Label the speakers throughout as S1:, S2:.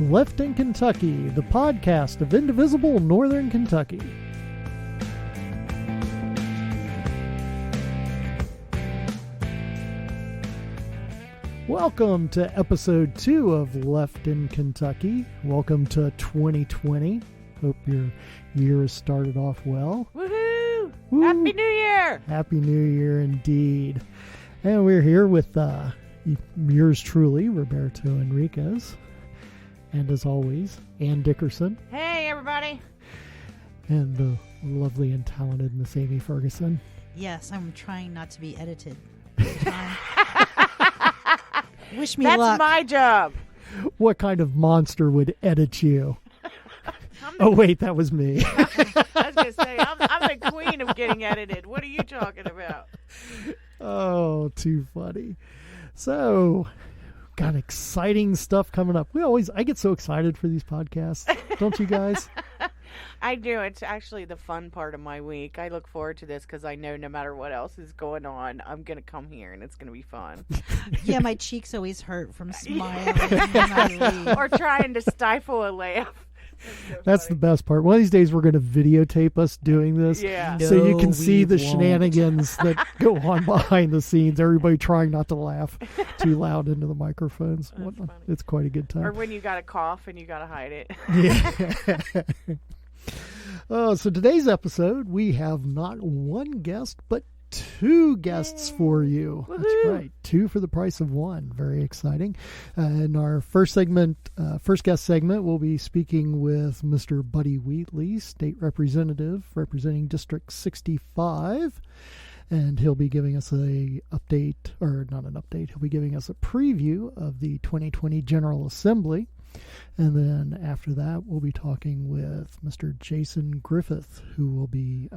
S1: Left in Kentucky, the podcast of Indivisible, Northern Kentucky. Welcome to episode 2 of Left in Kentucky. Welcome to 2020. Hope your year has started off well.
S2: Woohoo!
S1: Woo.
S2: Happy New Year!
S1: Happy New Year indeed. And we're here with yours truly, Roberto Henriquez. And as always, Ann Dickerson.
S2: Hey, everybody.
S1: And the lovely and talented Miss Amy Ferguson.
S3: Yes, I'm trying not to be edited. Wish me
S2: That's
S3: luck.
S2: That's my job.
S1: What kind of monster would edit you? Oh, wait, that was me.
S2: I was going to say, I'm the queen of getting edited. What are you talking about?
S1: Oh, too funny. So, got exciting stuff coming up. I get so excited for these podcasts. Don't you guys?
S2: I do. It's actually the fun part of my week. I look forward to this because I know no matter what else is going on, I'm going to come here and it's going to be fun.
S3: Yeah, my cheeks always hurt from smiling when I leave.
S2: Or trying to stifle a laugh.
S1: That's the best part. One of these days we're going to videotape us doing this.
S2: Yeah.
S1: So you can see the
S3: won't.
S1: shenanigans that go on behind the scenes. Everybody trying not to laugh too loud into the microphones. It's quite a good time.
S2: Or when you got to cough and you got to hide it.
S1: Yeah. So today's episode, we have not one guest, but 2 guests for you.
S2: Woohoo.
S1: That's right. 2 for the price of 1. Very exciting. In our first guest segment, we'll be speaking with Mr. Buddy Wheatley, State Representative representing District 65. And he'll be giving us he'll be giving us a preview of the 2020 General Assembly. And then after that, we'll be talking with Mr. Jason Griffith, who will be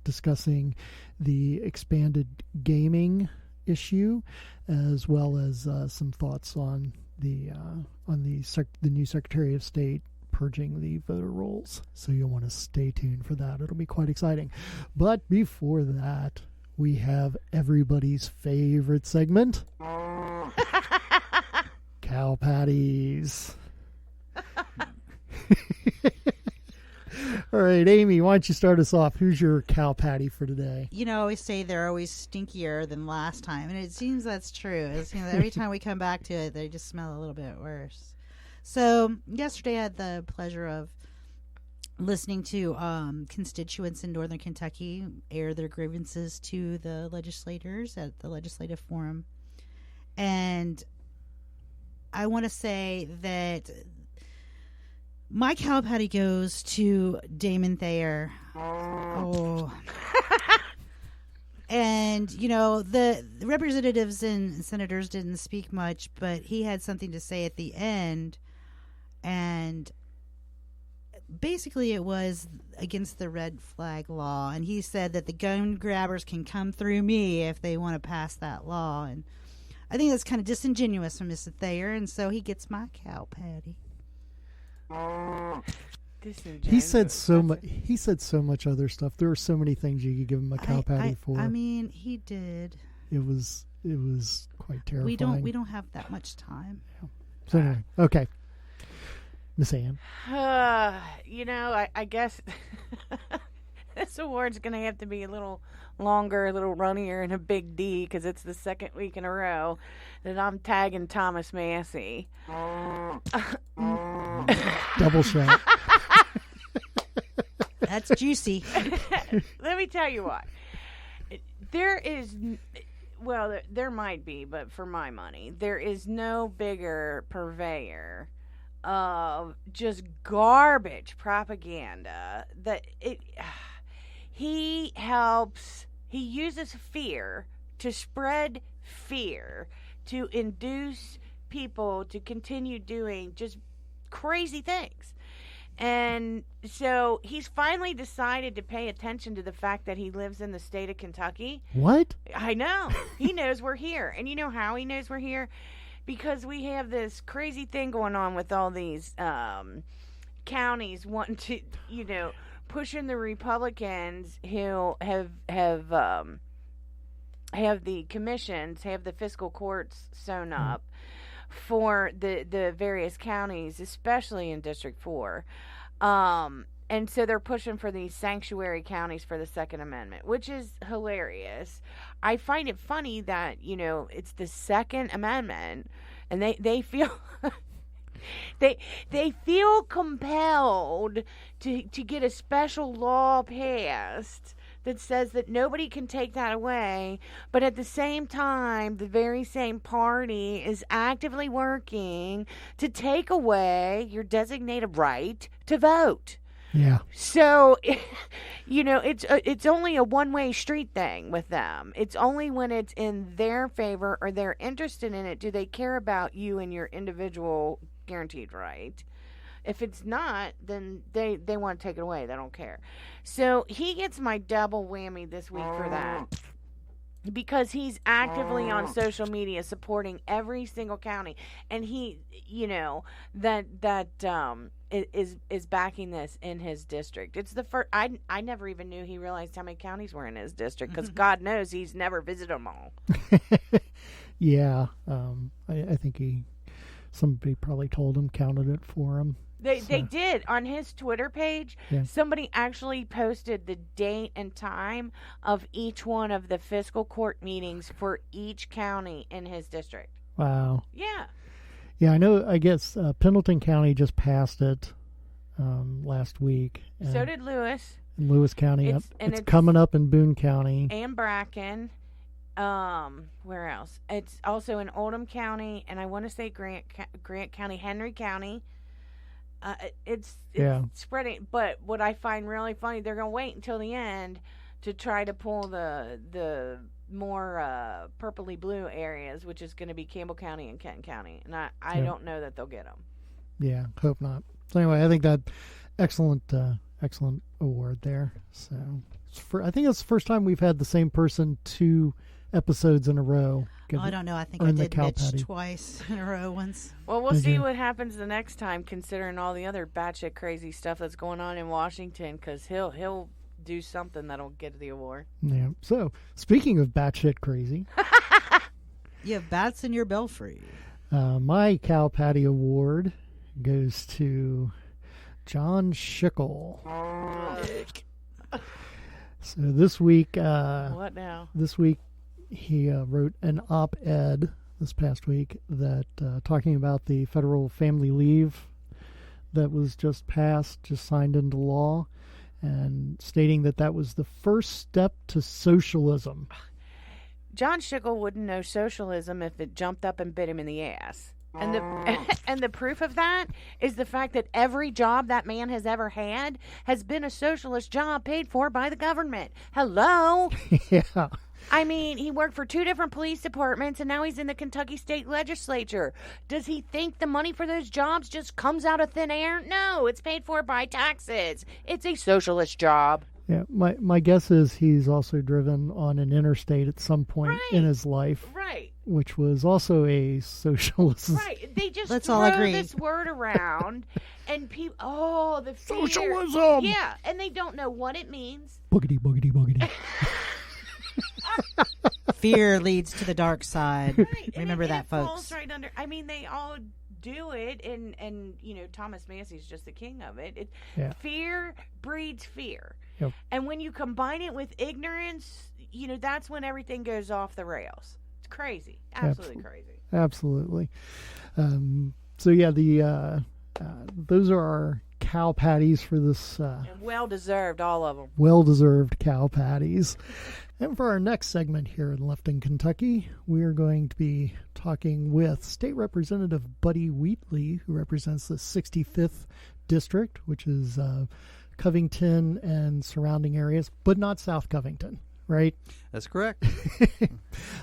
S1: discussing the expanded gaming issue, as well as some thoughts on the new Secretary of State purging the voter rolls. So you'll want to stay tuned for that. It'll be quite exciting. But before that, we have everybody's favorite segment, Cow Patties. All right, Amy, why don't you start us off? Who's your cow patty for today?
S3: You know, I always say they're always stinkier than last time, and it seems that's true. Every time we come back to it, they just smell a little bit worse. So yesterday I had the pleasure of listening to constituents in Northern Kentucky air their grievances to the legislators at the legislative forum. And I want to say that my cow patty goes to Damon Thayer. Oh. And, the representatives and senators didn't speak much, but he had something to say at the end. And basically it was against the red flag law. And he said that the gun grabbers can come through me if they want to pass that law. And I think that's kind of disingenuous from Mr. Thayer. And so he gets my cow patty.
S1: He said so much. He said so much other stuff. There were so many things you could give him a cow patty for.
S3: I mean, he did.
S1: It was quite terrifying.
S3: We don't have that much time.
S1: Yeah. So anyway, okay, Miss Ann.
S2: I guess this award's going to have to be a little longer, a little runnier, and a big D because it's the second week in a row that I'm tagging Thomas Massey.
S1: Double shot.
S3: That's juicy.
S2: Let me tell you what. There might be, but for my money, there is no bigger purveyor of just garbage propaganda he uses fear to spread fear, to induce people to continue doing just crazy things. And so he's finally decided to pay attention to the fact that he lives in the state of Kentucky.
S1: What?
S2: I know. He knows we're here. And you know how he knows we're here? Because we have this crazy thing going on with all these counties wanting to, pushing the Republicans who have the commissions, have the fiscal courts sewn up, for the various counties, especially in District 4. And so they're pushing for these sanctuary counties for the Second Amendment, which is hilarious. I find it funny that, it's the Second Amendment, and they feel they feel compelled to get a special law passed that says that nobody can take that away, but at the same time, the very same party is actively working to take away your designated right to vote.
S1: Yeah.
S2: So, it's only a one-way street thing with them. It's only when it's in their favor or they're interested in it do they care about you and your individual guaranteed right. If it's not, then they want to take it away. They don't care. So he gets my double whammy this week for that. Because he's actively on social media supporting every single county, and he, is backing this in his district. It's the first. I never even knew he realized how many counties were in his district, because God knows he's never visited them all.
S1: Yeah, I think somebody probably told him, counted it for him.
S2: They did. On his Twitter page,
S1: yeah.
S2: Somebody actually posted the date and time of each one of the fiscal court meetings for each county in his district.
S1: Wow.
S2: Yeah.
S1: Yeah, I know. I guess Pendleton County just passed it last week.
S2: So did Lewis.
S1: In Lewis County. It's coming up in Boone County.
S2: And Bracken. Where else? It's also in Oldham County, and I want to say Grant County, Henry County. It's spreading, but what I find really funny, they're going to wait until the end to try to pull the more purpley blue areas, which is going to be Campbell County and Kenton County, and I don't know that they'll get them.
S1: Yeah, hope not. So anyway, I think that excellent award there. So I think it's the first time we've had the same person 2 episodes in a row.
S3: I don't know. I think I did Mitch twice in a row once.
S2: Well, we'll see what happens the next time, considering all the other batshit crazy stuff that's going on in Washington, because he'll do something that'll get the award.
S1: Yeah. So, speaking of batshit crazy.
S3: You have bats in your belfry.
S1: My Cow Patty Award goes to John Schickel. So this week...
S2: what now?
S1: This week, he wrote an op-ed this past week that talking about the federal family leave that was just signed into law, and stating that was the first step to socialism.
S2: John Schickel wouldn't know socialism if it jumped up and bit him in the ass. And the proof of that is the fact that every job that man has ever had has been a socialist job paid for by the government. Hello?
S1: Yeah.
S2: I mean, he worked for 2 different police departments, and now he's in the Kentucky State Legislature. Does he think the money for those jobs just comes out of thin air? No, it's paid for by taxes. It's a socialist job.
S1: Yeah, my guess is he's also driven on an interstate at some point in his life.
S2: Right.
S1: Which was also a socialist.
S2: Right. They just
S3: Let's
S2: throw
S3: all agree.
S2: this word around, and people, the fear.
S1: Socialism!
S2: Yeah, and they don't know what it means.
S1: Boogity, boogity, boogity.
S3: Fear leads to the dark side.
S2: Right.
S3: Remember that,
S2: it
S3: folks.
S2: Falls right under. I mean, they all do it, and Thomas Massey's just the king of it. Fear breeds fear.
S1: Yep.
S2: And when you combine it with ignorance, that's when everything goes off the rails. It's crazy. Absolutely crazy.
S1: Absolutely. So yeah, those are our cow patties for this.
S2: And well-deserved, all of them.
S1: Well-deserved cow patties. And for our next segment here in Lefton, Kentucky, we are going to be talking with State Representative Buddy Wheatley, who represents the 65th District, which is Covington and surrounding areas, but not South Covington, right?
S4: That's correct.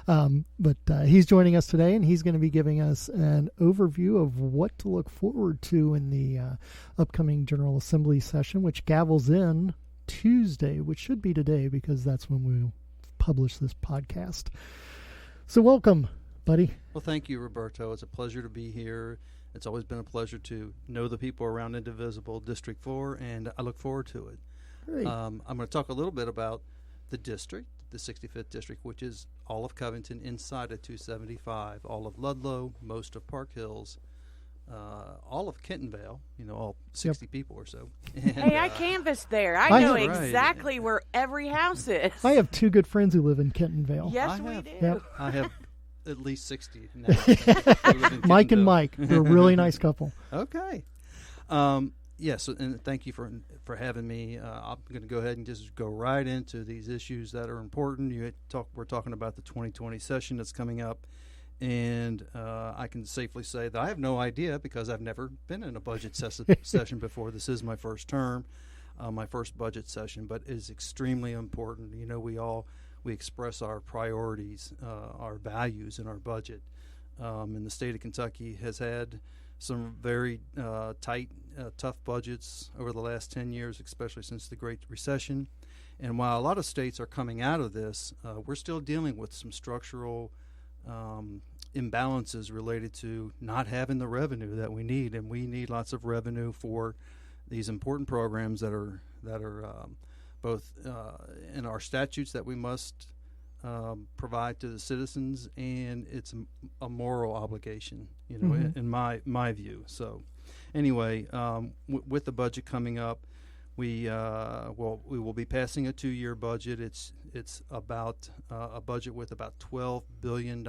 S1: But he's joining us today, and he's going to be giving us an overview of what to look forward to in the upcoming General Assembly session, which gavels in Tuesday, which should be today because that's when we'll publish this podcast. So welcome, buddy.
S4: Well, thank you, Roberto. It's a pleasure to be here. It's always been a pleasure to know the people around Indivisible, District 4, and I look forward to it.
S1: Great.
S4: I'm going to talk a little bit about the district, the 65th district, which is all of Covington inside of 275, all of Ludlow, most of Park Hills, all of Kentonvale, all 60 people or so. And,
S2: Hey, I canvassed there. I know
S4: Right.
S2: exactly where every house is.
S1: I have two good friends who live in Kentonvale.
S2: Yes, we do.
S1: Yep.
S4: I have at least 60 now. who live in
S1: Mike and
S4: Kentonville.
S1: Mike. They're a really nice couple.
S4: Okay. Yes, and thank you for having me. I'm going to go ahead and just go right into these issues that are important. We're talking about the 2020 session that's coming up, and I can safely say that I have no idea because I've never been in a budget session before. This is my first term, my first budget session, but it is extremely important. We express our priorities, our values in our budget. And the state of Kentucky has had some very tight, tough budgets over the last 10 years, especially since the Great Recession. And while a lot of states are coming out of this, we're still dealing with some structural imbalances related to not having the revenue that we need. And we need lots of revenue for these important programs that are both in our statutes that we must provide to the citizens, and it's a moral obligation, in my view. So, anyway, with the budget coming up, we will be passing a 2-year budget. It's about a budget with about $12 billion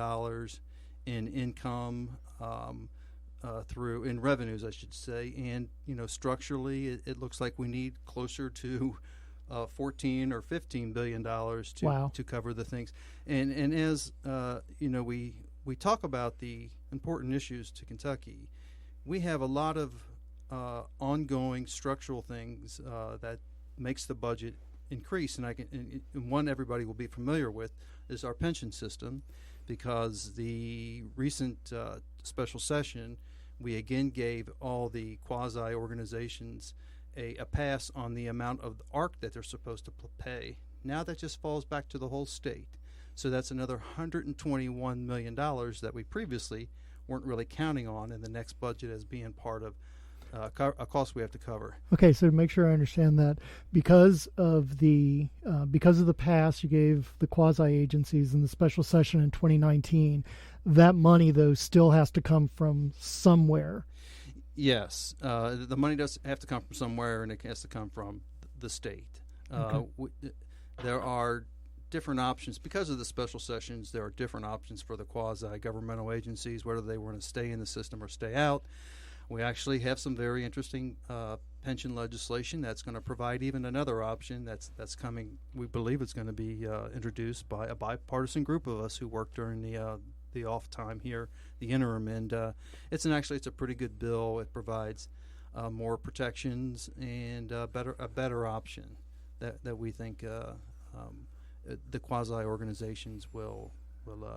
S4: in income in revenues, I should say, and structurally, it looks like we need closer to $14 or $15 billion to cover the things, and as we talk about the important issues to Kentucky, we have a lot of ongoing structural things that makes the budget increase, and one everybody will be familiar with is our pension system, because the recent special session, we again gave all the quasi organizations a pass on the amount of the ARC that they're supposed to pay. Now that just falls back to the whole state. So that's another $121 million that we previously weren't really counting on in the next budget as being part of a cost we have to cover.
S1: Okay, so to make sure I understand that, because of the pass you gave the quasi agencies in the special session in 2019, that money though still has to come from somewhere.
S4: Yes, the money does have to come from somewhere, and it has to come from the state.
S1: Okay.
S4: There are different options. Because of the special sessions, there are different options for the quasi-governmental agencies, whether they want to stay in the system or stay out. We actually have some very interesting pension legislation that's going to provide even another option that's coming. We believe it's going to be introduced by a bipartisan group of us who work during the off time here, the interim, and it's a pretty good bill. It provides more protections and a better option that we think the quasi organizations will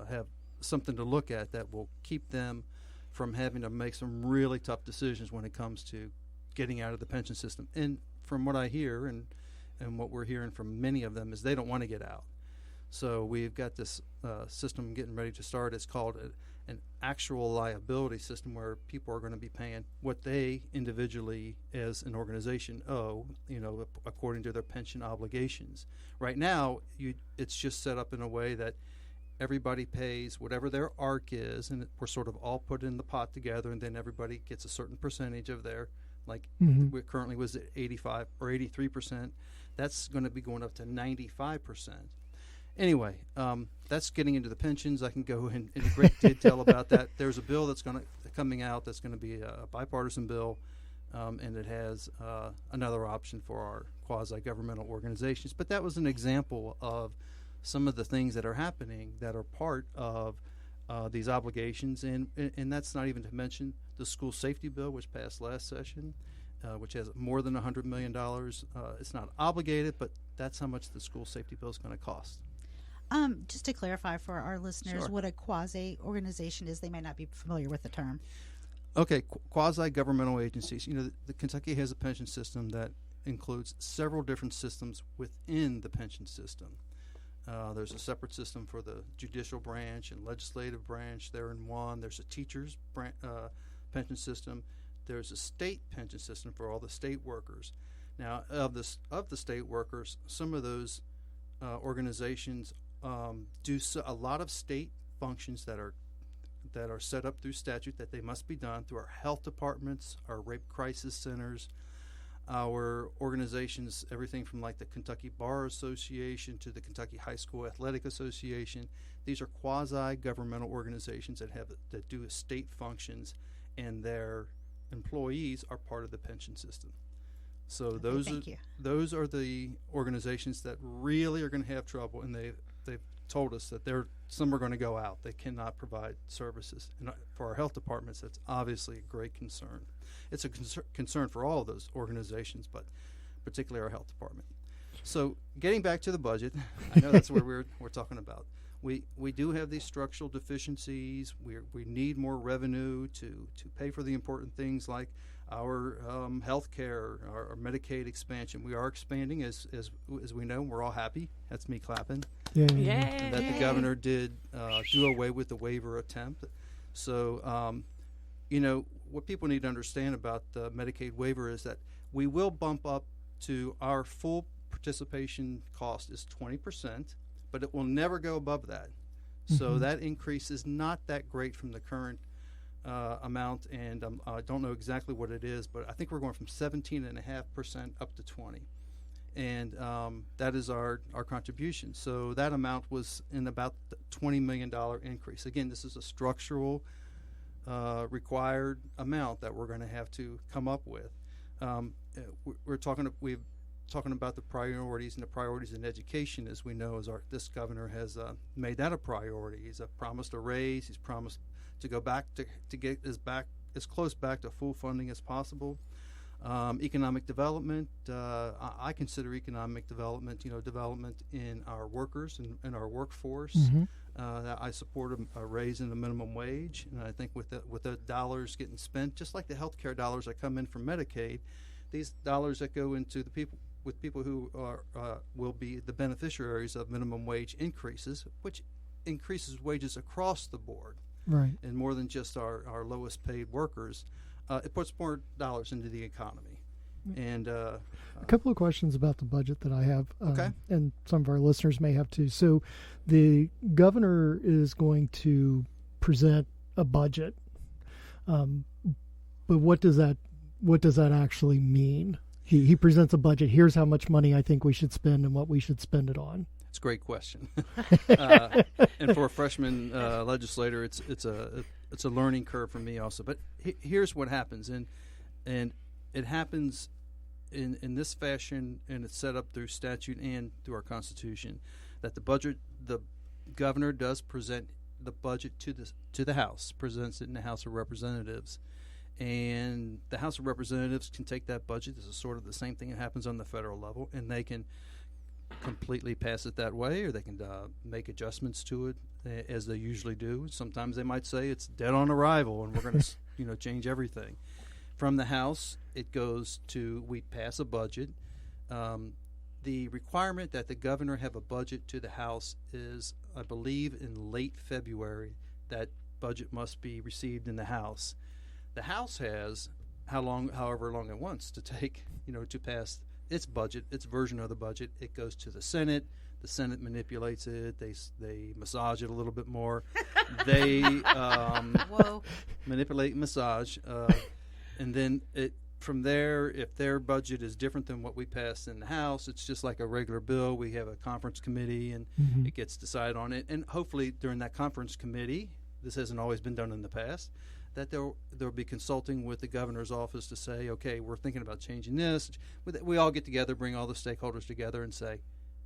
S4: have something to look at that will keep them from having to make some really tough decisions when it comes to getting out of the pension system. And from what I hear and what we're hearing from many of them is they don't want to get out. So we've got this system getting ready to start. It's called an actual liability system, where people are going to be paying what they individually as an organization owe, according to their pension obligations. Right now, it's just set up in a way that everybody pays whatever their ARC is, and we're sort of all put in the pot together, and then everybody gets a certain percentage of their, like we currently was at 85 or 83%. That's going to be going up to 95%. Anyway, that's getting into the pensions. I can go in great detail about that. There's a bill that's coming out that's going to be a bipartisan bill, and it has another option for our quasi-governmental organizations. But that was an example of some of the things that are happening that are part of these obligations, and that's not even to mention the school safety bill, which passed last session, which has more than $100 million. It's not obligated, but that's how much the school safety bill is going to cost.
S3: Just to clarify for our listeners,
S4: Sure.
S3: what a quasi-organization is, they may not be familiar with the term.
S4: Okay, quasi-governmental agencies. The Kentucky has a pension system that includes several different systems within the pension system. There's a separate system for the judicial branch and legislative branch. They're in one. There's a teachers' pension system. There's a state pension system for all the state workers. Now, of the state workers, some of those organizations do a lot of state functions that are set up through statute that they must be done through our health departments, our rape crisis centers, our organizations, everything from like the Kentucky Bar Association to the Kentucky High School Athletic Association. These are quasi-governmental organizations that do state functions, and their employees are part of the pension system. So those are the organizations that really are going to have trouble, and they've told us that some are going to go out. They cannot provide services, and for our health departments, that's obviously a great concern. It's a concern for all of those organizations, but particularly our health department. So getting back to the budget, I know that's what we're talking about. We do have these structural deficiencies. We need more revenue to pay for the important things like our health care, our Medicaid expansion. We are expanding, as we know. We're all happy. That's me clapping.
S1: Yeah.
S4: That the governor did do away with the waiver attempt. So, what people need to understand about the Medicaid waiver is that we will bump up to our full participation cost is 20%, but it will never go above that. So that increase is not that great from the current amount, and I don't know exactly what it is, but I think we're going from 17.5% up to 20%. And that is our contribution. So that amount was in about the $20 million increase. Again, this is a structural required amount that we're going to have to come up with. We're talking about the priorities, and the priorities in education, as we know, this governor has made that a priority. He's promised a raise. He's promised to go back to get as close back to full funding as possible. Economic development, I consider economic development, development in our workers and our workforce. That I support a raise in the minimum wage, and I think with the dollars getting spent, just like the health care dollars that come in from Medicaid, these dollars that go into the people who will be the beneficiaries of minimum wage increases, which increases wages across the board,
S1: right,
S4: and more than just our lowest paid workers. It puts more dollars into the economy. And
S1: a couple of questions about the budget that I have,
S4: okay,
S1: and some of our listeners may have too. So the governor is going to present a budget, but what does that actually mean? He presents a budget. Here's how much money I think we should spend and what we should spend it on.
S4: It's a great question. And for a freshman legislator, it's a learning curve for me also. But here's what happens, and it happens in this fashion, and it's set up through statute and through our Constitution, that the governor does present the budget to the House, presents it in the House of Representatives. And the House of Representatives can take that budget. This is sort of the same thing that happens on the federal level, and they can completely pass it that way, or they can make adjustments to it as they usually do. Sometimes they might say it's dead on arrival, and we're going to change everything. From the House, it goes to, we pass a budget. The requirement that the governor have a budget to the House is, I believe, in late February. That budget must be received in the House. The House has however long it wants to take, to pass its budget, its version of the budget. It goes to the Senate. The Senate manipulates it. They massage it a little bit more. They manipulate and massage. And then from there, if their budget is different than what we passed in the House, it's just like a regular bill. We have a conference committee, and it gets decided on it. And hopefully during that conference committee, this hasn't always been done in the past, that they'll be consulting with the governor's office to say, okay, we're thinking about changing this. We all get together, bring all the stakeholders together and say,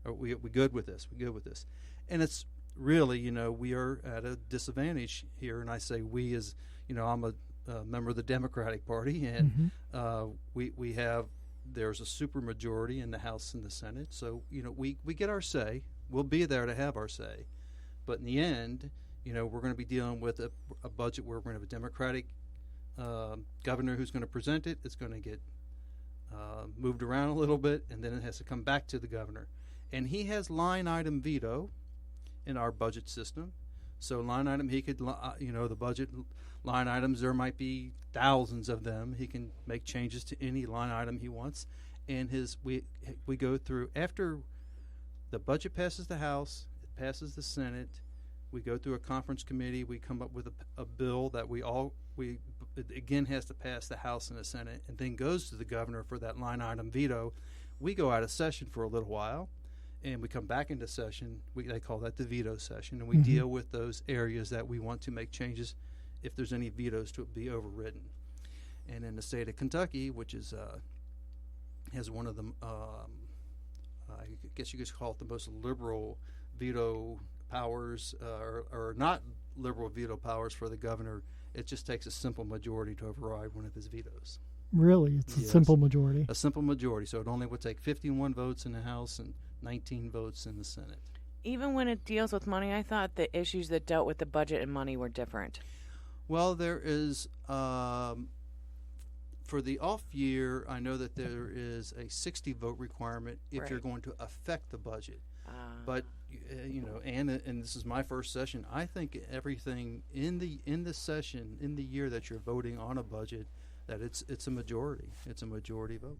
S4: are we good with this? We good with this? And it's really, we are at a disadvantage here. And I say we as, I'm a member of the Democratic Party, and there's a super majority in the House and the Senate. So, we get our say. We'll be there to have our say. But in the end, we're going to be dealing with a budget where we're going to have a Democratic governor who's going to present it. It's going to get moved around a little bit, and then it has to come back to the governor. And he has line item veto in our budget system. So line item, he could, the budget line items, there might be thousands of them. He can make changes to any line item he wants. And we go through, after The budget passes the House, it passes the Senate. We go through a conference committee. We come up with a bill that it again has to pass the House and the Senate, and then goes to the governor for that line item veto. We go out of session for a little while, and we come back into session. They call that the veto session, and we deal with those areas that we want to make changes if there's any vetoes to be overridden. And in the state of Kentucky, which is has one of the, I guess you could call it the most liberal veto powers, or not liberal veto powers for the governor, it just takes a simple majority to override one of his vetoes.
S1: Really? It's a simple majority?
S4: A simple majority. So it only would take 51 votes in the House and 19 votes in the Senate.
S2: Even when it deals with money, I thought the issues that dealt with the budget and money were different.
S4: Well, there is, for the off year, I know that there is a 60 vote requirement if you're going to affect the budget. But and this is my first session. I think everything in the session, in the year that you're voting on a budget, that it's a majority. It's a majority vote.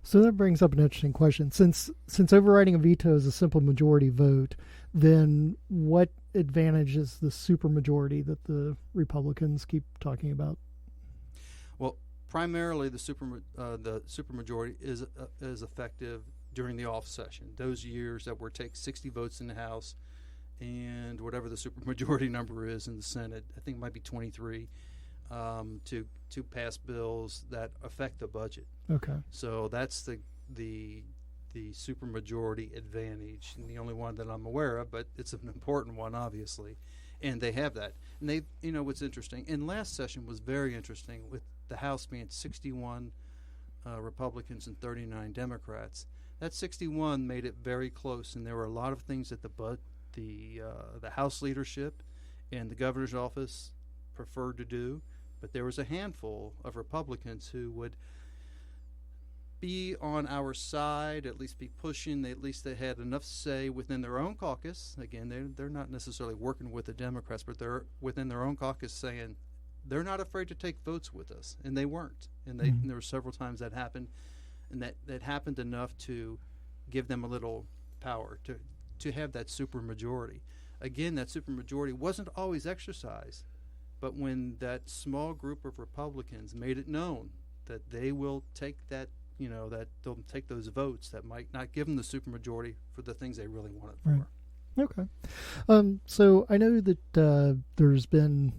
S1: So that brings up an interesting question. Since overriding a veto is a simple majority vote, then what advantage is the supermajority that the Republicans keep talking about?
S4: Well, primarily the supermajority is effective during the off session. Those years that take 60 votes in the House and whatever the supermajority number is in the Senate, I think it might be 23, to pass bills that affect the budget.
S1: Okay.
S4: So that's the supermajority advantage, and the only one that I'm aware of, but it's an important one, obviously. And they have that. And they, what's interesting, and last session was very interesting with the House being 61 Republicans and 39 Democrats. That 61 made it very close, and there were a lot of things that the House leadership and the governor's office preferred to do, but there was a handful of Republicans who would be on our side, at least be pushing. At least they had enough say within their own caucus. Again, they're not necessarily working with the Democrats, but they're within their own caucus saying they're not afraid to take votes with us, and they weren't. And there were several times that happened. And that happened enough to give them a little power to have that supermajority. Again, that supermajority wasn't always exercised, but when that small group of Republicans made it known that they will take that, that they'll take those votes that might not give them the supermajority for the things they really want it for.
S1: Right. Okay. So I know that there's been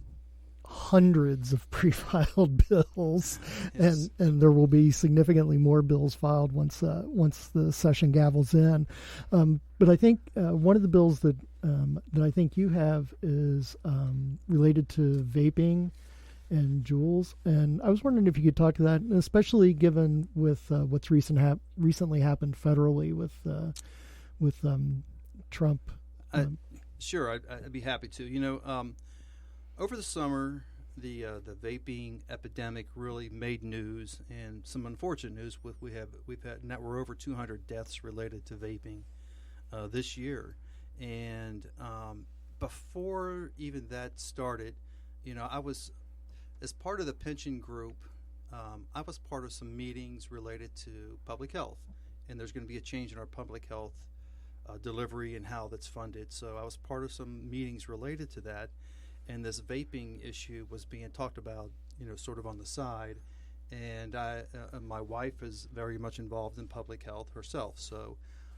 S1: hundreds of pre-filed bills,
S4: Yes.
S1: and there will be significantly more bills filed once the session gavels in. But I think one of the bills that I think you have is related to vaping and Juuls, and I was wondering if you could talk to that, especially given with what's recently happened federally with Trump.
S4: Sure, I'd be happy to. Over the summer, the vaping epidemic really made news, and some unfortunate news. We've had now we're over 200 deaths related to vaping this year, and before even that started, I was, as part of the pension group, I was part of some meetings related to public health, and there's going to be a change in our public health delivery and how that's funded. So I was part of some meetings related to that. And this vaping issue was being talked about, sort of on the side. And my wife is very much involved in public health herself. So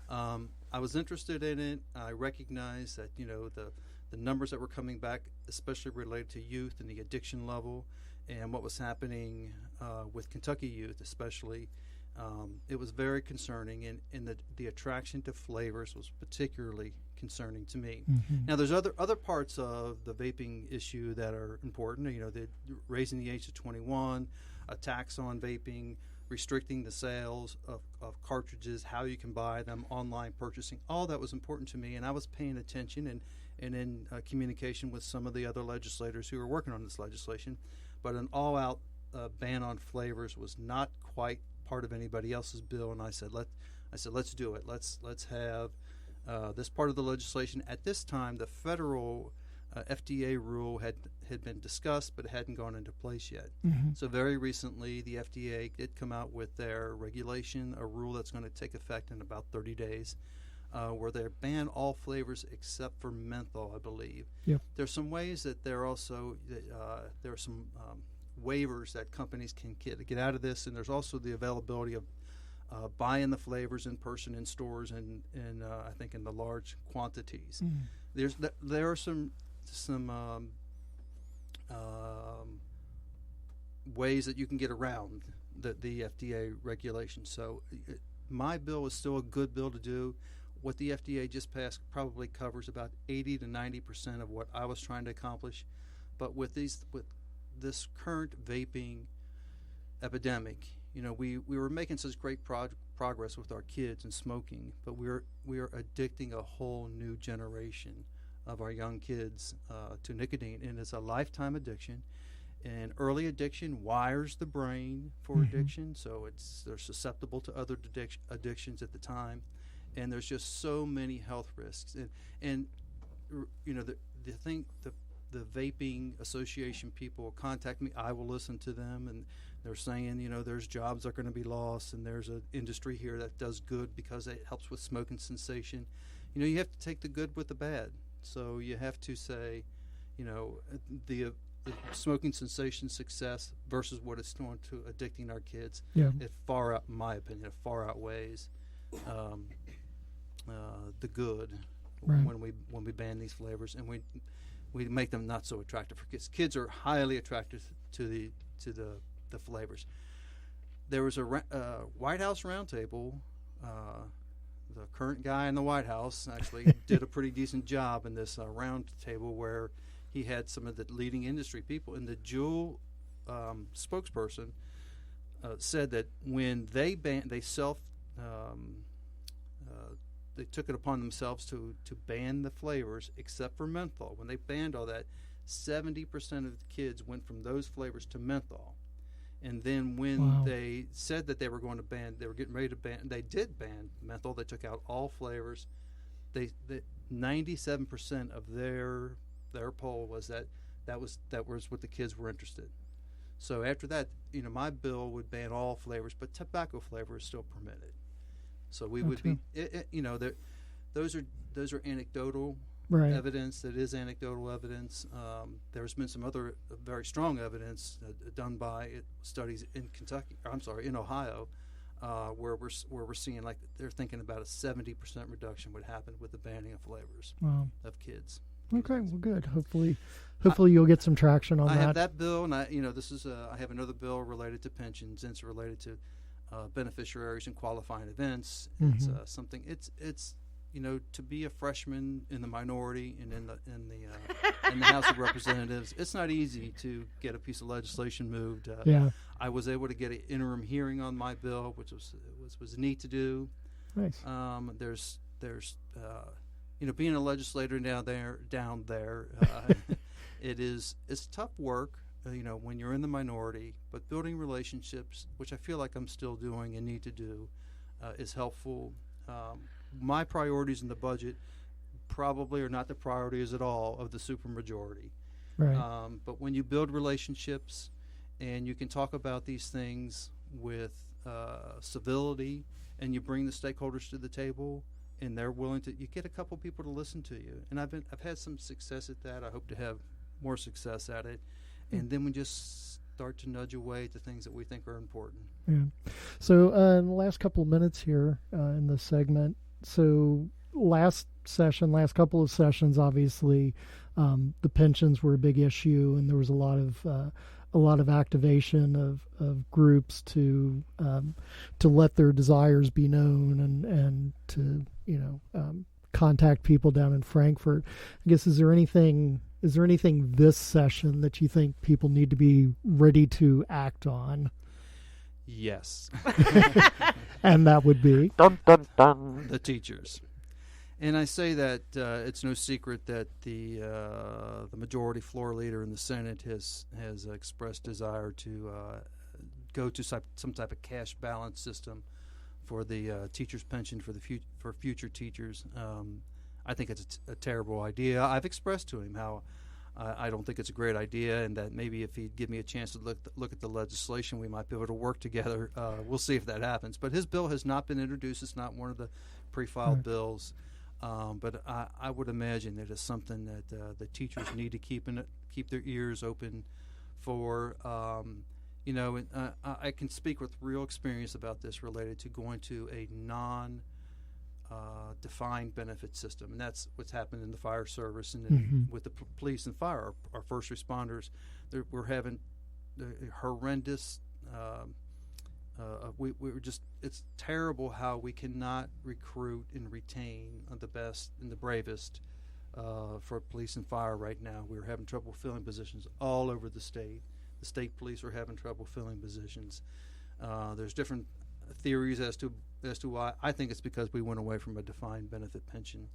S4: I was interested in it. I recognized that, the numbers that were coming back, especially related to youth and the addiction level and what was happening with Kentucky youth especially, it was very concerning. And the attraction to flavors was particularly concerning to me.
S1: Mm-hmm.
S4: Now, there's other parts of the vaping issue that are important. The raising the age to 21, a tax on vaping, restricting the sales of cartridges, how you can buy them, online purchasing. All that was important to me, and I was paying attention and in communication with some of the other legislators who were working on this legislation. But an all-out ban on flavors was not quite part of anybody else's bill, and I said let's do it. Let's have this part of the legislation. At this time, the federal FDA rule had been discussed, but it hadn't gone into place yet.
S1: Mm-hmm.
S4: So very recently, the FDA did come out with their regulation, a rule that's going to take effect in about 30 days. where they ban all flavors except for menthol, I believe.
S1: Yep.
S4: There's some ways that there are also there are some waivers that companies can get out of this, and there's also the availability of buying the flavors in person in stores and I think in the large quantities. There are some ways that you can get around the FDA regulations. So my bill is still a good bill to do. What the FDA just passed probably covers about 80 to 90% of what I was trying to accomplish. But with this current vaping epidemic, we were making such great progress with our kids and smoking, but we are addicting a whole new generation of our young kids to nicotine, and it's a lifetime addiction. And early addiction wires the brain for addiction, so they're susceptible to other addictions at the time, and there's just so many health risks. And the vaping association people contact me. I will listen to them, and they're saying, there's jobs that are going to be lost, and there's an industry here that does good because it helps with smoking cessation. You have to take the good with the bad. So you have to say, the smoking cessation success versus what it's doing to addicting our kids.
S1: Yeah.
S4: In my opinion, it far outweighs the good when we ban these flavors, and we make them not so attractive for kids. Kids are highly attracted to the flavors. There was a White House roundtable. The current guy in the White House actually did a pretty decent job in this roundtable where he had some of the leading industry people, and the Juul spokesperson said that when they took it upon themselves to ban the flavors except for menthol. When they banned all that, 70% of the kids went from those flavors to menthol. And then when they said that they were going to ban, they were getting ready to ban, they did ban menthol. They took out all flavors. 97% of their poll was that was what the kids were interested. So after that, my bill would ban all flavors, but tobacco flavor is still permitted. So we would be, those are anecdotal evidence. That is anecdotal evidence. There's been some other very strong evidence done by studies in in Ohio, where we're seeing like they're thinking about a 70% reduction would happen with the banning of flavors of kids.
S1: Okay, well, good. Hopefully you'll get some traction on that.
S4: I have that bill, and I have another bill related to pensions, and it's related to beneficiaries and qualifying events. It's something. It's to be a freshman in the minority and in the House of Representatives, it's not easy to get a piece of legislation moved. I was able to get an interim hearing on my bill, which was neat to do.
S1: Nice.
S4: There's being a legislator down there, it's tough work. When you're in the minority, but building relationships, which I feel like I'm still doing and need to do, is helpful. My priorities in the budget probably are not the priorities at all of the supermajority.
S1: Right.
S4: But when you build relationships and you can talk about these things with civility, and you bring the stakeholders to the table, and they're willing to, you get a couple people to listen to you. And I've had some success at that. I hope to have more success at it. And then we just start to nudge away to things that we think are important.
S1: Yeah. So in the last couple of minutes here in this segment, so last couple of sessions, obviously, the pensions were a big issue, and there was a lot of activation of groups to let their desires be known and to contact people down in Frankfort. I guess is there anything this session that you think people need to be ready to act on?
S4: Yes.
S1: And that would be
S2: dun, dun, dun.
S4: The teachers. And I say that it's no secret that the majority floor leader in the Senate has expressed desire to go to some type of cash balance system for the teachers' pension for future teachers. I think it's a terrible idea. I've expressed to him how I don't think it's a great idea, and that maybe if he'd give me a chance to look at the legislation, we might be able to work together. We'll see if that happens. But his bill has not been introduced. It's not one of the pre-filed bills. But I would imagine that it's something that the teachers need to keep their ears open for. I can speak with real experience about this related to going to a defined benefit system, and that's what's happened in the fire service and with the police and fire. Our first responders, we're having horrendous. We're just, it's terrible how we cannot recruit and retain the best and the bravest for police and fire right now. We're having trouble filling positions all over the state. The state police are having trouble filling positions. There's different theories as to why. I think it's because we went away from a defined benefit pension,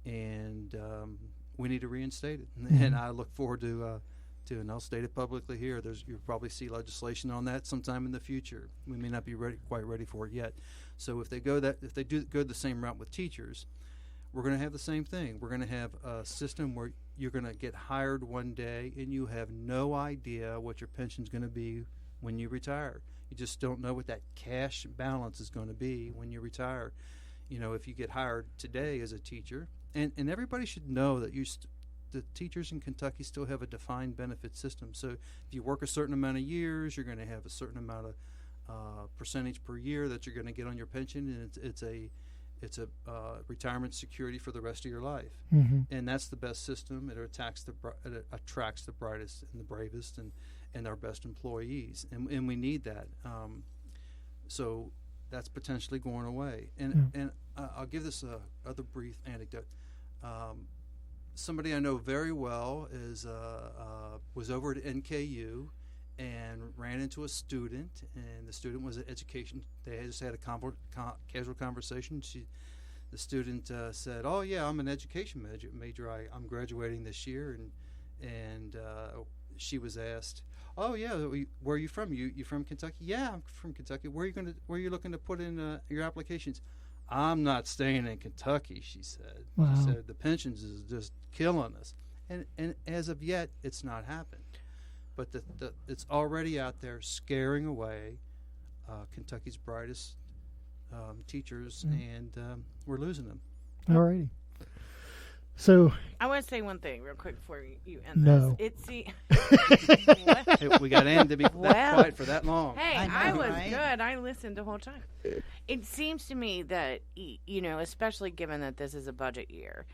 S4: and we need to reinstate it. And I look forward to and I'll state it publicly here. You'll probably see legislation on that sometime in the future. We may not be quite ready for it yet. So if they go the same route with teachers, we're going to have the same thing. We're going to have a system where you're going to get hired one day and you have no idea what your pension's going to be when you retire. You just don't know what that cash balance is going to be when you retire. If you get hired today as a teacher, and everybody should know that the teachers in Kentucky still have a defined benefit system. So if you work a certain amount of years, you're going to have a certain amount of percentage per year that you're going to get on your pension, and it's a retirement security for the rest of your life. And that's the best system. It attracts the brightest and the bravest and our best employees, and we need that. So that's potentially going away. And I'll give this other brief anecdote. Somebody I know very well was over at NKU and ran into a student, and the student was an education. They just had a casual conversation. The student said, "Oh yeah, I'm an education major. I'm graduating this year," and she was asked, "Oh yeah, where are you from? You from Kentucky?" "Yeah, I'm from Kentucky." Where are you looking to put in your applications?" "I'm not staying in Kentucky," she said.
S1: Wow.
S4: She said, "The pensions is just killing us." And as of yet, it's not happened. But it's already out there scaring away Kentucky's brightest teachers, and we're losing them.
S1: All righty. So
S2: I want to say one thing real quick before you end
S1: No.
S2: this. Hey,
S4: We got Ann to be that quiet for that long.
S2: Hey,
S3: I know,
S2: I was
S3: right?
S2: good. I listened the whole time. It seems to me that, especially given that this is a budget year,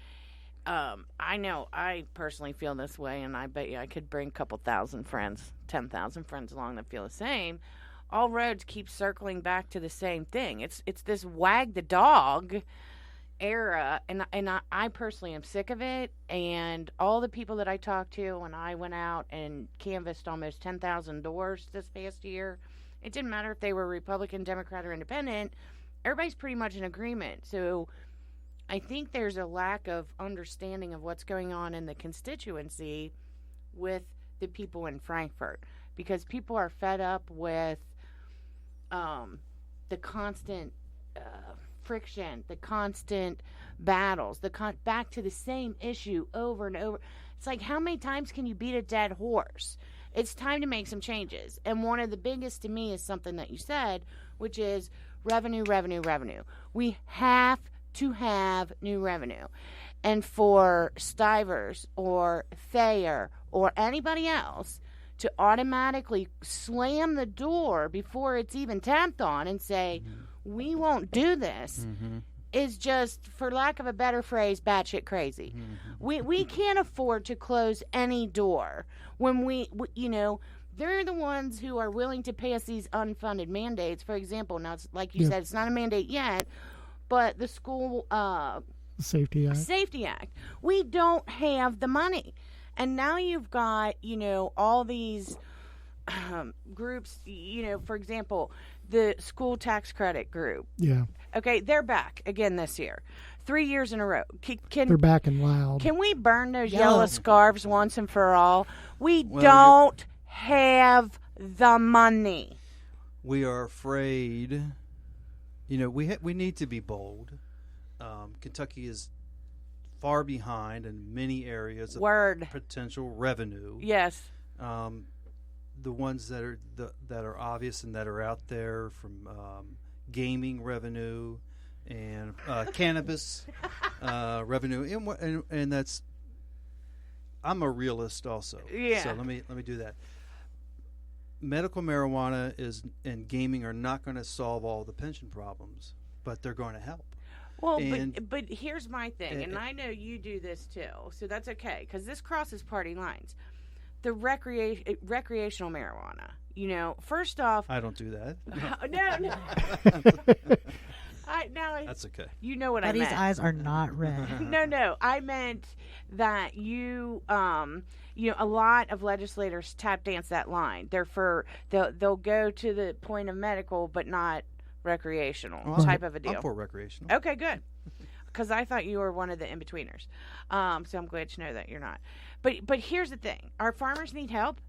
S2: I know I personally feel this way, and I bet you I could bring a couple thousand friends, 10,000 friends along that feel the same. All roads keep circling back to the same thing. It's this wag the dog era, and I personally am sick of it. And all the people that I talked to when I went out and canvassed almost 10,000 doors this past year, it didn't matter if they were Republican, Democrat, or Independent. Everybody's pretty much in agreement. So I think there's a lack of understanding of what's going on in the constituency with the people in Frankfort, because people are fed up with the constant friction, the constant battles, back to the same issue over and over. It's like, how many times can you beat a dead horse? It's time to make some changes. And one of the biggest to me is something that you said, which is revenue. We have to have new revenue. And for Stivers or Thayer or anybody else to automatically slam the door before it's even tapped on and say, we won't do this, is just, for lack of a better phrase, batshit crazy. We can't afford to close any door when they're the ones who are willing to pay us these unfunded mandates. For example, now, it's, like you said, it's not a mandate yet, but the school
S1: Safety
S2: Act. We don't have the money. And now you've got, all these groups, for example, the school tax credit group.
S1: Yeah.
S2: Okay, they're back again this year. 3 years in a row.
S1: They're back and loud.
S2: Can we burn those yellow scarves once and for all? We don't have the money.
S4: We are afraid. We need to be bold. Kentucky is far behind in many areas of
S2: Word.
S4: potential revenue.
S2: Yes.
S4: The ones that are obvious and that are out there, from gaming revenue and cannabis revenue, and that's. I'm a realist also.
S2: Yeah.
S4: So let me do that. Medical marijuana and gaming are not going to solve all the pension problems, but they're going to help.
S2: Well, but here's my thing, and I know you do this too, so that's okay, because this crosses party lines. The recreational marijuana, first off...
S4: I don't do that.
S2: No.
S4: That's okay.
S2: You know what
S3: Buddy's
S2: I meant.
S3: eyes are not red.
S2: No. I meant that a lot of legislators tap dance that line. They'll go to the point of medical, but not recreational type of a deal.
S4: I'm for recreational.
S2: Okay, good. Because I thought you were one of the in-betweeners. So I'm glad to know that you're not. But here's the thing. Our farmers need help.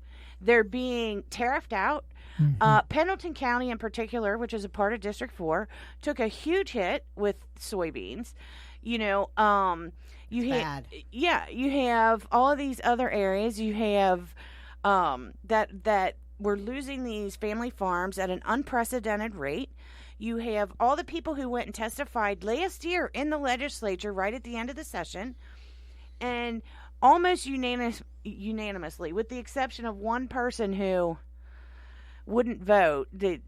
S2: They're being tariffed out. Pendleton County in particular, which is a part of District 4, took a huge hit with soybeans. You have all of these other areas. You have that we're losing these family farms at an unprecedented rate. You have all the people who went and testified last year in the legislature right at the end of the session, and almost unanimously, with the exception of one person who wouldn't vote, they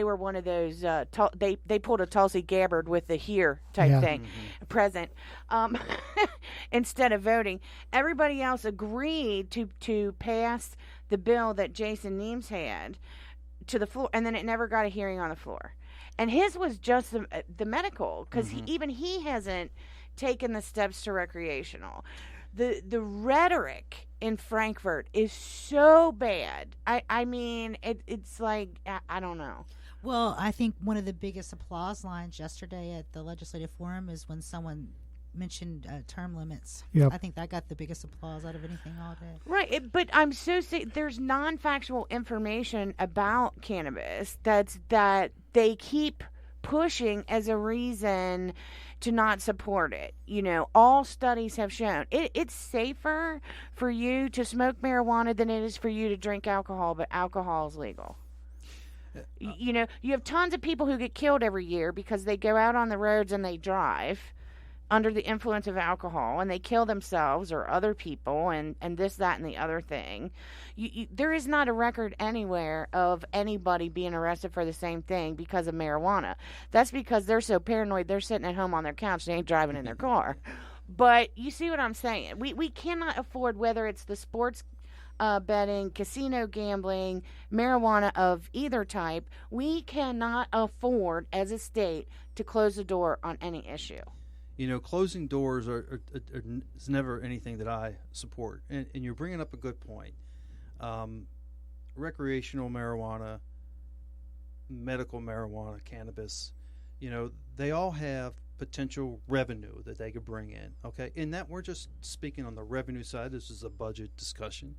S2: were one of those they pulled a Tulsi Gabbard with the here type thing, present, instead of voting. Everybody else agreed to pass the bill that Jason Nemes had to the floor, and then it never got a hearing on the floor. And his was just the medical, because he hasn't taken the steps to recreational. The rhetoric in Frankfurt is so bad. I mean, it's like, I don't know.
S3: Well, I think one of the biggest applause lines yesterday at the legislative forum is when someone mentioned term limits.
S1: Yep.
S3: I think that got the biggest applause out of anything all day.
S2: Right, but I'm so sick. There's non-factual information about cannabis that they keep pushing as a reason to not support it. All studies have shown it's safer for you to smoke marijuana than it is for you to drink alcohol, but alcohol is legal. You have tons of people who get killed every year because they go out on the roads and they drive under the influence of alcohol, and they kill themselves or other people, and this, that, and the other thing. There is not a record anywhere of anybody being arrested for the same thing because of marijuana. That's because they're so paranoid, they're sitting at home on their couch, they ain't driving in their car. But you see what I'm saying? We cannot afford, whether it's the sports betting, casino gambling, marijuana of either type, we cannot afford as a state to close the door on any issue.
S4: Closing doors is never anything that I support. And you're bringing up a good point. Recreational marijuana, medical marijuana, cannabis, they all have potential revenue that they could bring in. Okay, and that we're just speaking on the revenue side. This is a budget discussion.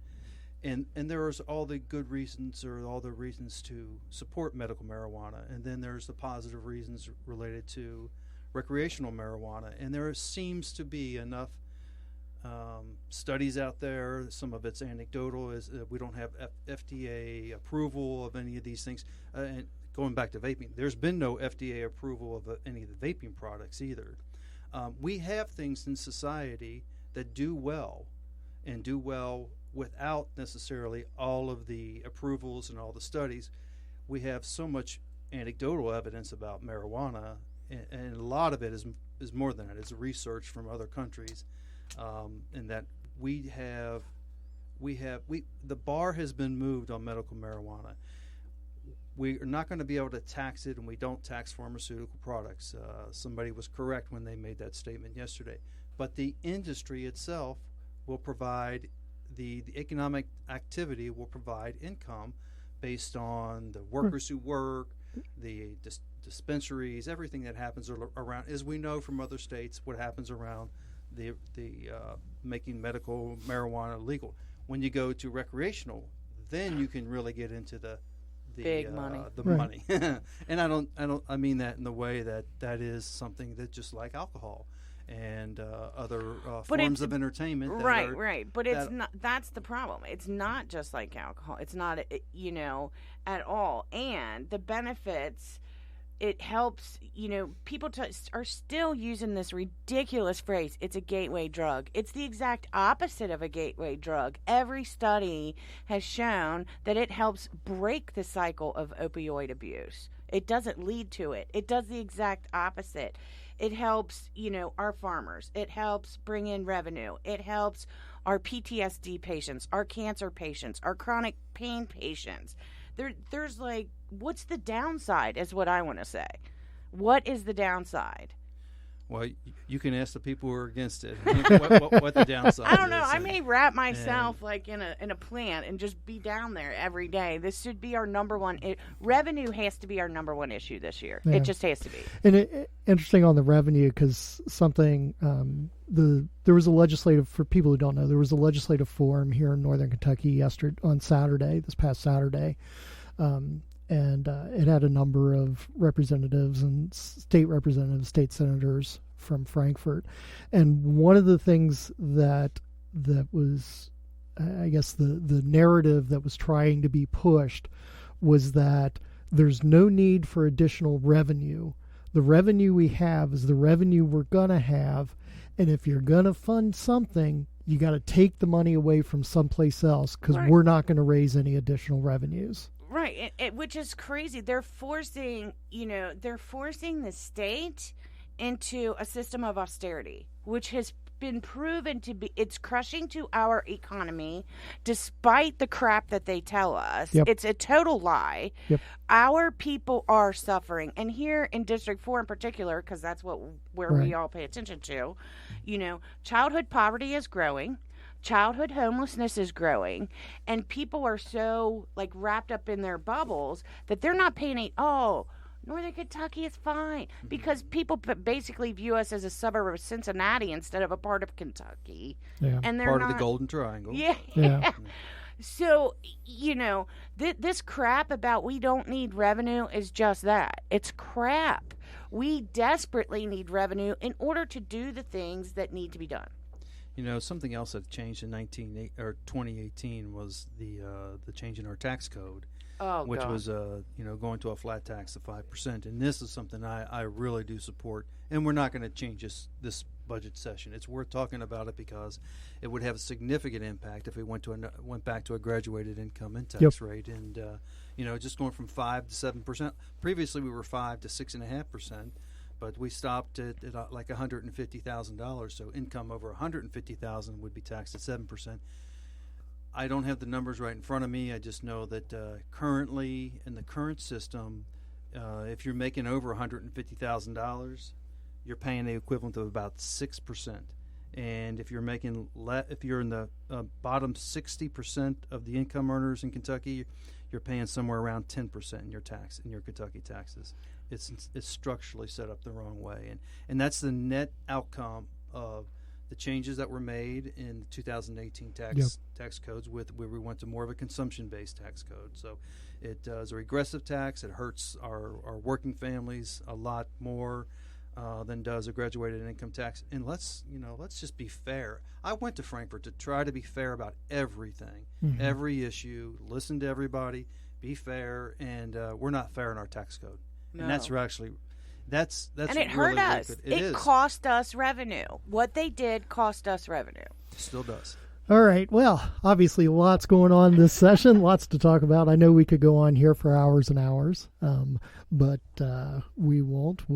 S4: And there's all the good reasons or all the reasons to support medical marijuana. And then there's the positive reasons related to recreational marijuana, and there seems to be enough studies out there. Some of it's anecdotal, is we don't have FDA approval of any of these things. And going back to vaping, there's been no FDA approval of any of the vaping products either. We have things in society that do well, and do well without necessarily all of the approvals and all the studies. We have so much anecdotal evidence about marijuana, and a lot of it is more than that. It's research from other countries, and that the bar has been moved on medical marijuana. We are not going to be able to tax it, and we don't tax pharmaceutical products. Somebody was correct when they made that statement yesterday. But the industry itself will provide the economic activity will provide income based on the workers who work, the dispensaries, everything that happens around, as we know from other states, what happens around the making medical marijuana legal. When you go to recreational, then you can really get into the
S2: big money.
S4: Money. And I mean that in the way that is something that just like alcohol. and other forms of entertainment.
S2: Right. But it's not. That's the problem. It's not just like alcohol. It's not, at all. And the benefits. It helps, people are still using this ridiculous phrase, it's a gateway drug. It's the exact opposite of a gateway drug. Every study has shown that it helps break the cycle of opioid abuse. It doesn't lead to it. It does the exact opposite. It helps, our farmers. It helps bring in revenue. It helps our PTSD patients, our cancer patients, our chronic pain patients. There's like, what's the downside is what I want to say. What is the downside?
S4: Well, you can ask the people who are against it what the downside is.
S2: I don't know. I may wrap myself like in a plant and just be down there every day. This should be our number one. Revenue has to be our number one issue this year. Yeah. It just has to be. And
S1: interesting on the revenue, because something there was a legislative, for people who don't know, there was a legislative forum here in Northern Kentucky this past Saturday. And it had a number of representatives and state representatives, state senators from Frankfort. And one of the things that was, I guess, the narrative that was trying to be pushed was that there's no need for additional revenue. The revenue we have is the revenue we're going to have. And if you're going to fund something, you got to take the money away from someplace else, because we're not going to raise any additional revenues.
S2: Right, which is crazy. They're forcing the state into a system of austerity, which has been proven to be, it's crushing to our economy, despite the crap that they tell us. Yep. It's a total lie.
S1: Yep.
S2: Our people are suffering, and here in District 4 in particular, because that's where we all pay attention to, childhood poverty is growing. Childhood homelessness is growing, and people are so wrapped up in their bubbles that they're not paying Northern Kentucky is fine, because people basically view us as a suburb of Cincinnati instead of a part of Kentucky.
S1: Yeah.
S2: And they're
S4: part
S2: not,
S4: of the Golden Triangle.
S2: Yeah. So, this crap about we don't need revenue is just that. It's crap. We desperately need revenue in order to do the things that need to be done.
S4: Something else that changed in 2018 was the change in our tax code, which was going to a flat tax of 5%. And this is something I really do support. And we're not going to change this budget session. It's worth talking about it because it would have a significant impact if we went back to a graduated income and tax rate. And just going from 5 to 7%. Previously, we were 5 to 6.5%. But we stopped at like $150,000, so income over $150,000 would be taxed at 7%. I don't have the numbers right in front of me. I just know that currently in the current system, if you're making over $150,000, you're paying the equivalent of about 6%. And if you're making if you're in the bottom 60% of the income earners in Kentucky, you're paying somewhere around 10% in your Kentucky taxes. It's structurally set up the wrong way, and that's the net outcome of the changes that were made in the 2018 tax codes, where we went to more of a consumption-based tax code. So it is a regressive tax. It hurts our working families a lot more than does a graduated income tax. And let's just be fair. I went to Frankfort to try to be fair about everything, every issue, listen to everybody, be fair, and we're not fair in our tax code. No. And that's and
S2: it hurt us. It cost us revenue. What they did cost us revenue.
S4: It still does.
S1: All right. Well, obviously, lots going on this session. Lots to talk about. I know we could go on here for hours and hours, but we won't.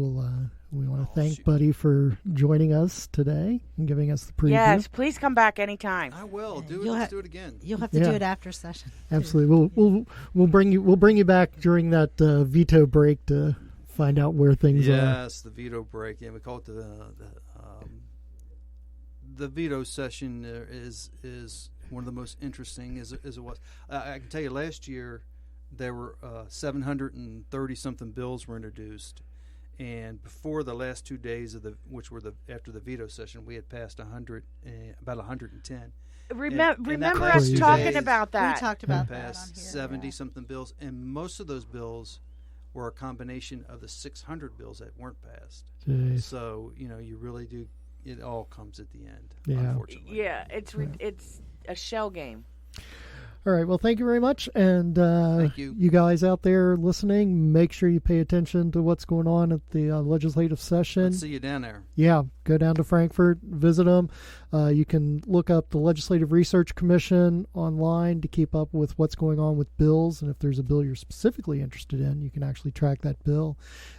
S1: We want to thank Buddy for joining us today and giving us the preview.
S2: Yes, please come back anytime.
S4: I will. Let's do it again.
S3: You'll have to do it after session.
S1: Absolutely. We'll bring you back during that veto break to find out where things are.
S4: Yes, the veto break. Yeah, we call it the veto session is one of the most interesting as it was. I can tell you last year there were 730 something bills were introduced. And before the last 2 days after the veto session, we had passed about 110.
S2: Remember us talking about that.
S3: We talked about
S4: that.
S3: Passed
S4: 70 something bills, and most of those bills were a combination of the 600 bills that weren't passed.
S1: Jeez.
S4: So you really do. it all comes at the end,
S1: Yeah.
S4: unfortunately.
S2: Yeah, it's a shell game.
S1: All right. Well, thank you very much. And
S4: Thank you.
S1: You guys out there listening, make sure you pay attention to what's going on at the legislative session.
S4: Let's see you down there.
S1: Yeah, go down to Frankfurt, visit them. You can look up the Legislative Research Commission online to keep up with what's going on with bills. And if there's a bill you're specifically interested in, you can actually track that bill.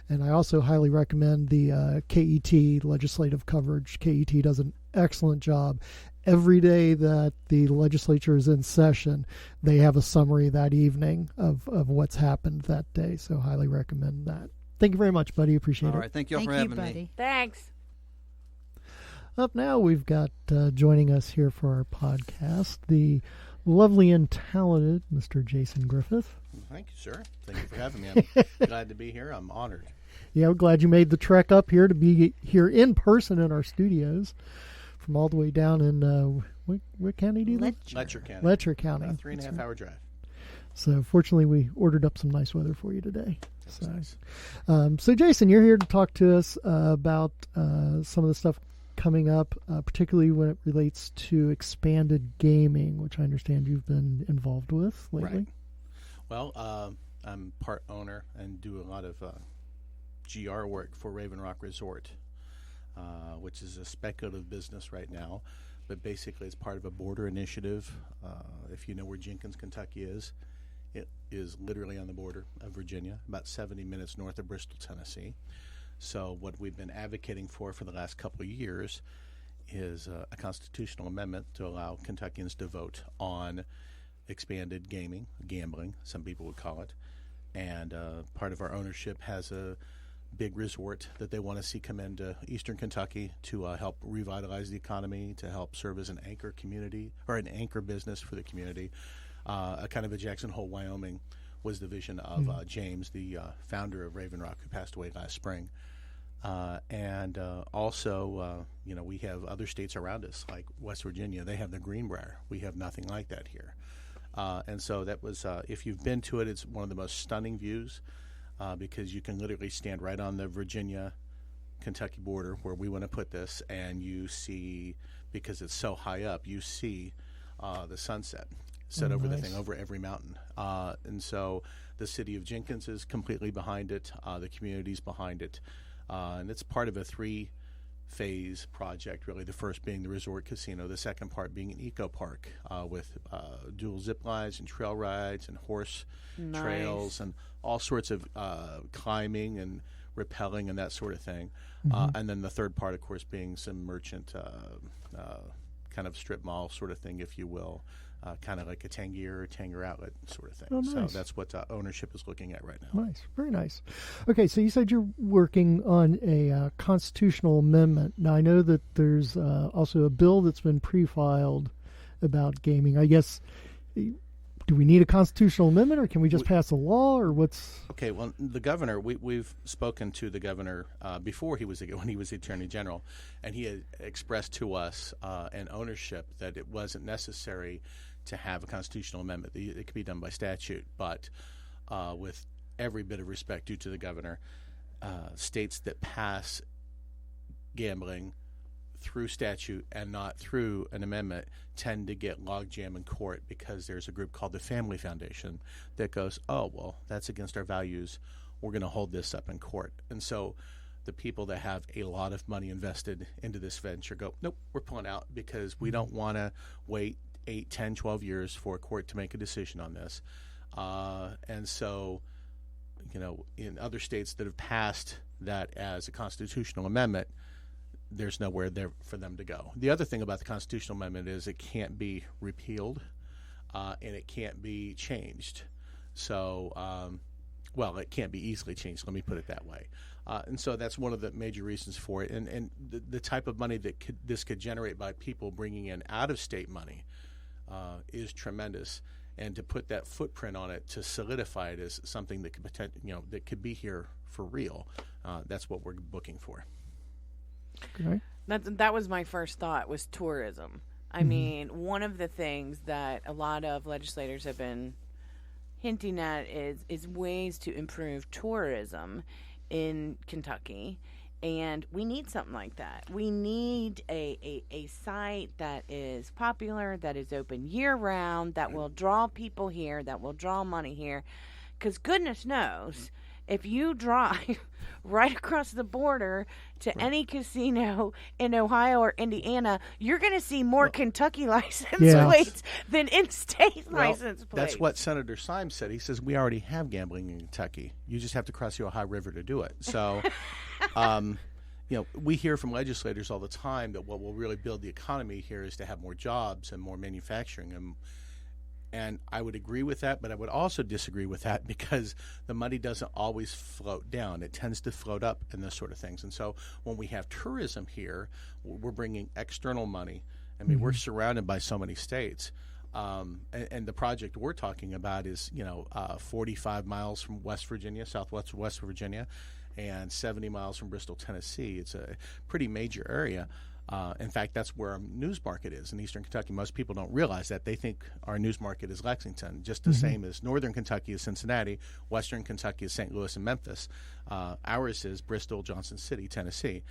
S1: And I also highly recommend the KET legislative coverage. KET does an excellent job. Every day that the legislature is in session, they have a summary that evening of what's happened that day. So highly recommend that. Thank you very much, Buddy. Appreciate it.
S4: All right. Thank you all
S3: Thank
S4: for
S3: you,
S4: having
S3: buddy.
S4: me.
S2: Thanks.
S1: Up now, we've got joining us here for our podcast, the lovely and talented Mr. Jason Griffith.
S5: Thank you, sir. Thank you for having me. I'm glad to be here. I'm honored.
S1: Yeah, we're glad you made the trek up here to be here in person in our studios from all the way down in, what county do you live?
S5: Letcher County.
S1: Letcher County.
S5: About a 3.5 hour drive.
S1: So fortunately, we ordered up some nice weather for you today.
S5: That was
S1: So,
S5: nice.
S1: so Jason, you're here to talk to us about some of the stuff coming up, particularly when it relates to expanded gaming, which I understand you've been involved with lately.
S5: Right. Well, I'm part owner and do a lot of GR work for Raven Rock Resort, which is a speculative business right now. But basically, it's part of a border initiative. If you know where Jenkins, Kentucky is, it is literally on the border of Virginia, about 70 minutes north of Bristol, Tennessee. So what we've been advocating for the last couple of years is a constitutional amendment to allow Kentuckians to vote on expanded gambling, some people would call it. And part of our ownership has a big resort that they want to see come into eastern Kentucky to help revitalize the economy, to help serve as an anchor community or an anchor business for the community. A kind of a Jackson Hole, Wyoming was the vision of James, the founder of Raven Rock, who passed away last spring. And also, we have other states around us, like West Virginia. They have the Greenbrier. We have nothing like that here. And so that was, if you've been to it, it's one of the most stunning views because you can literally stand right on the Virginia-Kentucky border where we want to put this, and you see, because it's so high up, you see the sunset set over the thing, over every mountain. And so the city of Jenkins is completely behind it. The community's behind it. And it's part of a 3-phase project, really. The first being the resort casino, the second part being an eco park with dual zip lines and trail rides and horse trails and all sorts of climbing and rappelling and that sort of thing. And then the third part, of course, being some merchant kind of strip mall sort of thing, if you will. Kind of like a Tangier or Tanger outlet sort of thing.
S1: Oh, nice.
S5: So that's what ownership is looking at right now.
S1: Nice, very nice. Okay, so you said you're working on a constitutional amendment. Now, I know that there's also a bill that's been pre-filed about gaming. I guess, do we need a constitutional amendment, or can we just pass a law, or what's...
S5: Okay, well, the governor, we've spoken to the governor before when he was the Attorney General, and he had expressed to us an ownership that it wasn't necessary to have a constitutional amendment. It could be done by statute, but with every bit of respect due to the governor, states that pass gambling through statute and not through an amendment tend to get logjam in court because there's a group called the Family Foundation that goes, oh, well, that's against our values. We're going to hold this up in court. And so the people that have a lot of money invested into this venture go, nope, we're pulling out because we don't want to wait 8, 10, 12 years for a court to make a decision on this. And so, in other states that have passed that as a constitutional amendment, there's nowhere there for them to go. The other thing about the constitutional amendment is it can't be repealed and it can't be changed. So, it can't be easily changed. Let me put it that way. And so that's one of the major reasons for it. And the type of money that this could generate by people bringing in out-of-state money is tremendous. And to put that footprint on it, to solidify it as something that could that could be here for real, that's what we're looking for.
S1: Okay.
S2: That was my first thought, was tourism. I mean, one of the things that a lot of legislators have been hinting at is ways to improve tourism in Kentucky. And we need something like that. We need a site that is popular, that is open year-round, that will draw people here, that will draw money here. Because goodness knows, if you drive right across the border to any casino in Ohio or Indiana, you're going to see more Kentucky license plates than in-state license plates.
S5: That's what Senator Symes said. He says, we already have gambling in Kentucky. You just have to cross the Ohio River to do it. So, we hear from legislators all the time that what will really build the economy here is to have more jobs and more manufacturing. And I would agree with that, but I would also disagree with that because the money doesn't always float down. It tends to float up and those sort of things. And so when we have tourism here, we're bringing external money. I mean, we're surrounded by so many states. And the project we're talking about is, 45 miles from southwest West Virginia, and 70 miles from Bristol, Tennessee. It's a pretty major area. In fact, that's where our news market is in Eastern Kentucky. Most people don't realize that. They think our news market is Lexington, just the same as Northern Kentucky is Cincinnati, Western Kentucky is St. Louis and Memphis. Ours is Bristol, Johnson City, Tennessee.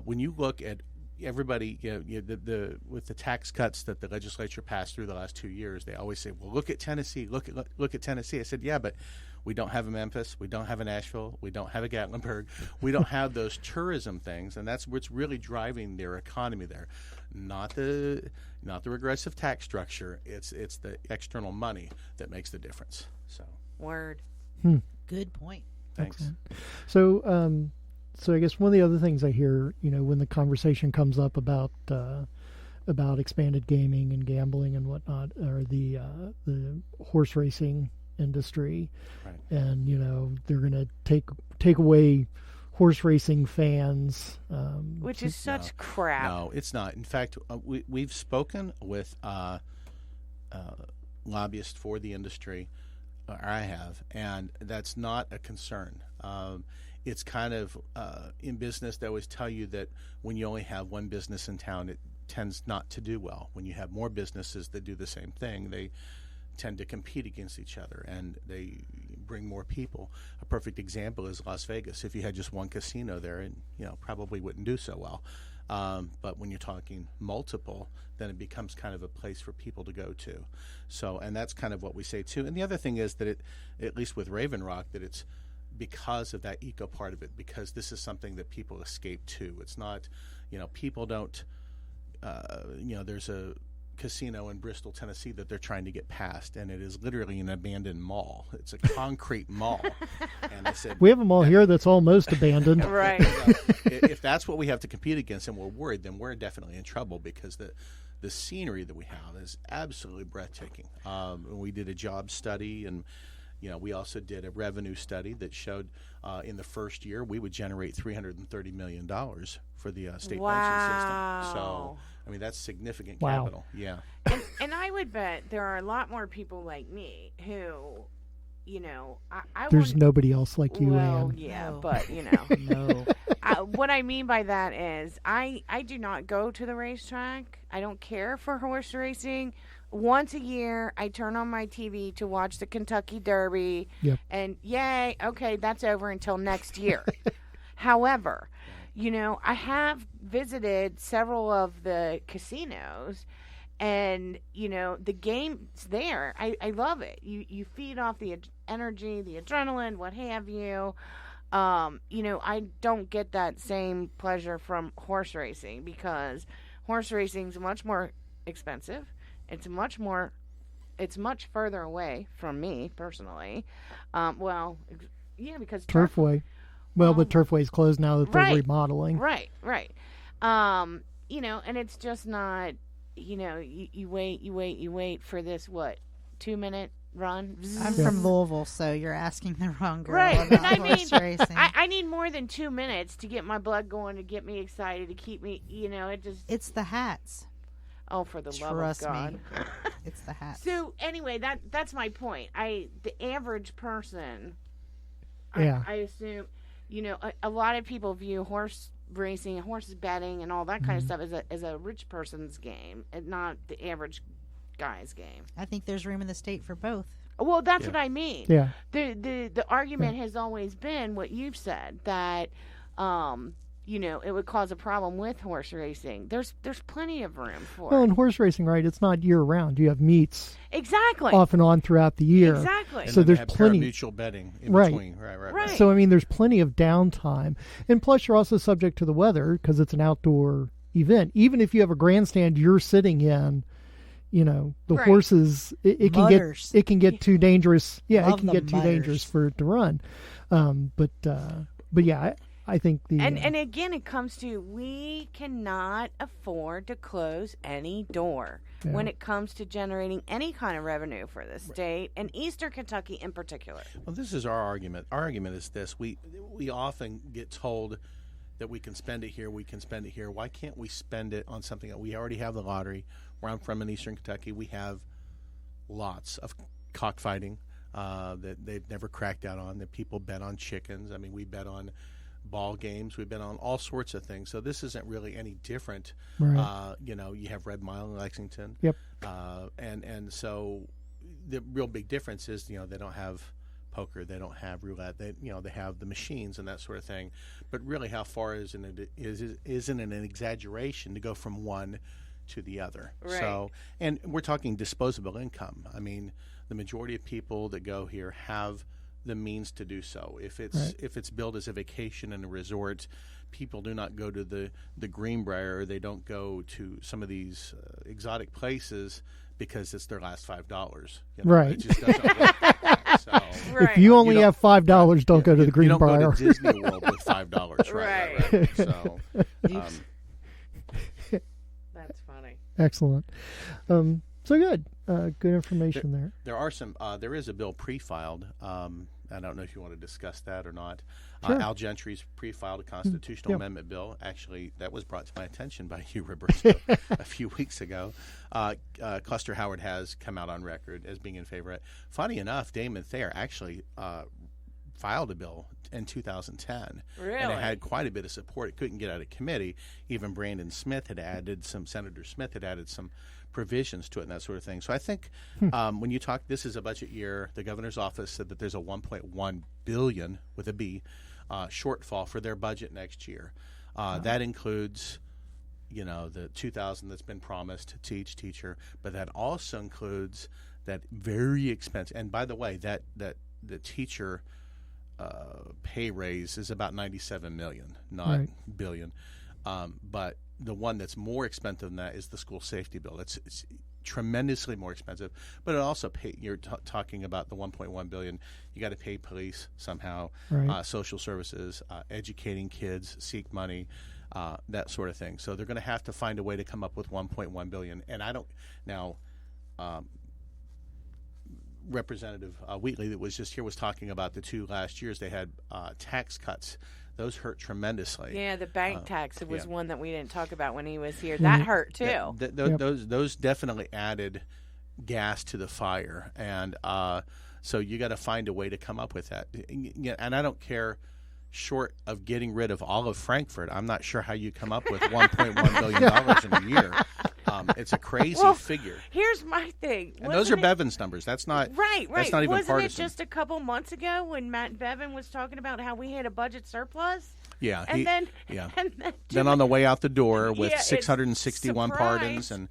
S5: When you look at everybody, with the tax cuts that the legislature passed through the last 2 years, they always say, well, look at Tennessee, look at Tennessee. I said, yeah, but we don't have a Memphis, we don't have a Nashville, we don't have a Gatlinburg, we don't have those tourism things, and that's what's really driving their economy there. Not the regressive tax structure. It's the external money that makes the difference. So
S2: word.
S3: Good point.
S5: Thanks.
S1: Excellent. So I guess one of the other things I hear, when the conversation comes up about expanded gaming and gambling and whatnot, are the horse racing industry,
S5: right.
S1: And they're going to take away horse racing fans,
S2: which is such crap.
S5: No, it's not. In fact, we've spoken with lobbyists for the industry, or I have, and that's not a concern. It's kind of in business, they always tell you that when you only have one business in town, it tends not to do well. When you have more businesses that do the same thing, they tend to compete against each other, and they bring more people. A perfect example is Las Vegas. If you had just one casino there, and probably wouldn't do so well. But when you're talking multiple, then it becomes kind of a place for people to go to. So, and that's kind of what we say too. And the other thing is that at least with Raven Rock, that it's because of that eco part of it, because this is something that people escape to. It's not, people don't, there's a casino in Bristol, Tennessee that they're trying to get past, and it is literally an abandoned mall. It's a concrete mall. And I said,
S1: we have a mall here that's almost abandoned.
S2: Right.
S5: If that's what we have to compete against and we're worried, then we're definitely in trouble, because the scenery that we have is absolutely breathtaking. We did a job study, and we also did a revenue study that showed in the first year we would generate $330 million for the state pension system. So, that's significant capital. Yeah.
S2: And I would bet there are a lot more people like me who,
S1: there's nobody else like you,
S2: well,
S1: Ann.
S2: yeah,
S3: No.
S2: but,
S3: No.
S2: what I mean by that is I do not go to the racetrack. I don't care for horse racing. Once a year, I turn on my TV to watch the Kentucky Derby, and yay, okay, that's over until next year. However, I have visited several of the casinos, and, the game's there. I love it. You feed off the energy, the adrenaline, what have you. I don't get that same pleasure from horse racing, because horse racing is much more expensive. It's much further away from me personally. Because
S1: Turfway. Well, but Turfway's closed now that they're remodeling.
S2: Right. And it's just not, you wait for this, 2-minute run.
S3: I'm from Louisville, so you're asking the wrong girl
S2: Right.
S3: about
S2: And
S3: horse racing.
S2: I need more than 2 minutes to get my blood going, to get me excited, to keep me,
S3: It's the hats.
S2: Oh, for the
S3: Trust
S2: love of God.
S3: me. It's the hats.
S2: So anyway, that's my point. The average person,
S1: Yeah.
S2: I assume, a lot of people view horse racing, horse betting, and all that kind of stuff as a rich person's game, and not the average guy's game.
S3: I think there's room in the state for both.
S2: Well, that's what I mean.
S1: Yeah.
S2: The argument has always been what you've said, that it would cause a problem with horse racing. There's plenty of room for
S1: Well,
S2: it.
S1: in horse racing, right, it's not year-round. You have meets
S2: Exactly.
S1: off and on throughout the year.
S2: Exactly.
S5: And
S1: So
S5: then
S1: there's
S5: they have
S1: plenty-
S5: mutual betting in
S1: Right.
S5: between. Right.
S2: Right.
S1: So, I mean, there's plenty of downtime. And plus, you're also subject to the weather because it's an outdoor event. Even if you have a grandstand you're sitting in, the
S2: Right.
S1: horses, it can
S3: Mudders.
S1: get too dangerous. Yeah,
S3: Love
S1: it can
S3: the
S1: get too dangerous
S3: mudders.
S1: for it to run. But yeah, I think the...
S2: And again, it comes to we cannot afford to close any door
S1: Yeah.
S2: when it comes to generating any kind of revenue for the state and Eastern Kentucky in particular.
S5: Well, this is our argument. Our argument is this: we often get told that we can spend it here, we can spend it here. Why can't we spend it on something that we already have? The lottery. Where I'm from in Eastern Kentucky, we have lots of cockfighting that they've never cracked out on. That people bet on chickens. I mean, we bet on ball games. We've been on all sorts of things. So this isn't really any different.
S1: Right.
S5: You have Red Mile in Lexington.
S1: Yep.
S5: And so the real big difference is, they don't have poker, they don't have roulette, they have the machines and that sort of thing. But really, how far isn't an exaggeration to go from one to the other.
S2: Right.
S5: So, and we're talking disposable income. I mean, the majority of people that go here have the means to do so. If it's billed as a vacation and a resort, people do not go to the Greenbrier. They don't go to some of these exotic places because it's their last $5.
S1: Right.
S5: It just doesn't work. So,
S2: Right.
S1: If you only
S5: don't-
S1: have $5, don't go to the
S5: you
S1: Greenbrier.
S5: don't go to Disney World with $5. Right. So,
S2: That's funny.
S1: Excellent. So good. Good information there.
S5: there are some. There is a bill pre-filed. I don't know if you want to discuss that or not.
S1: Sure.
S5: Al Gentry's pre-filed a constitutional
S1: Yep.
S5: amendment bill. Actually, that was brought to my attention by you, Roberto, a few weeks ago. Cluster Howard has come out on record as being in favor of it. Funny enough, Damon Thayer actually filed a bill in 2010.
S2: Really?
S5: And it had quite a bit of support. It couldn't get out of committee. Even Senator Smith had added some provisions to it and that sort of thing. So I think when you talk, this is a budget year, the governor's office said that there's a $1.1 billion with a B shortfall for their budget next year. That includes, the $2,000 that's been promised to each teacher, but that also includes that very expensive. And by the way, that the teacher pay raise is about $97 million, not
S1: Right.
S5: billion. But the one that's more expensive than that is the school safety bill. It's tremendously more expensive, but it also you're talking about the $1.1 billion. You got to pay police somehow,
S1: Right.
S5: social services, educating kids, seek money, that sort of thing. So they're going to have to find a way to come up with $1.1 billion. And I don't now. Representative Wheatley that was just here was talking about the two last years they had tax cuts. Those hurt tremendously.
S2: Yeah, the bank tax was
S5: yeah.
S2: one that we didn't talk about when he was here. That hurt too.
S5: Yep. Those definitely added gas to the fire, and so you got to find a way to come up with that. And I don't care. Short of getting rid of all of Frankfurt, I'm not sure how you come up with $1.1 billion in a year. It's a crazy figure.
S2: Here's my thing.
S5: And those are Bevan's numbers. That's not
S2: right.
S5: That's not even
S2: Wasn't
S5: partisan.
S2: it just a couple months ago when Matt Bevan was talking about how we had a budget surplus?
S5: Yeah.
S2: And then
S5: Then on the way out the door with
S2: Yeah, it's
S5: 661
S2: surprise.
S5: pardons, and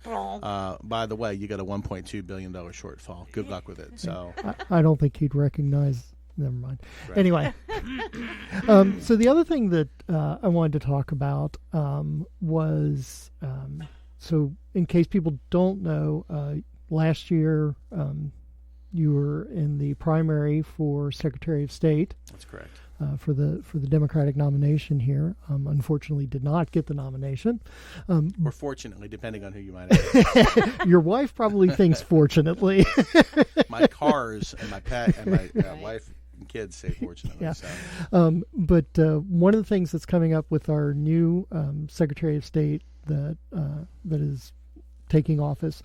S5: by the way, you got a $1.2 billion shortfall. Good luck with it. So
S1: I don't think he'd recognize. Never mind.
S5: Right.
S1: Anyway, so the other thing that I wanted to talk about was, so in case people don't know, last year you were in the primary for Secretary of State.
S5: that's correct.
S1: For the Democratic nomination here. Unfortunately, did not get the nomination.
S5: Or fortunately, depending on who you might ask.
S1: Your wife probably thinks fortunately.
S5: My cars and my pet and my wife and kids say fortunately.
S1: Yeah.
S5: So.
S1: But one of the things that's coming up with our new Secretary of State that is taking office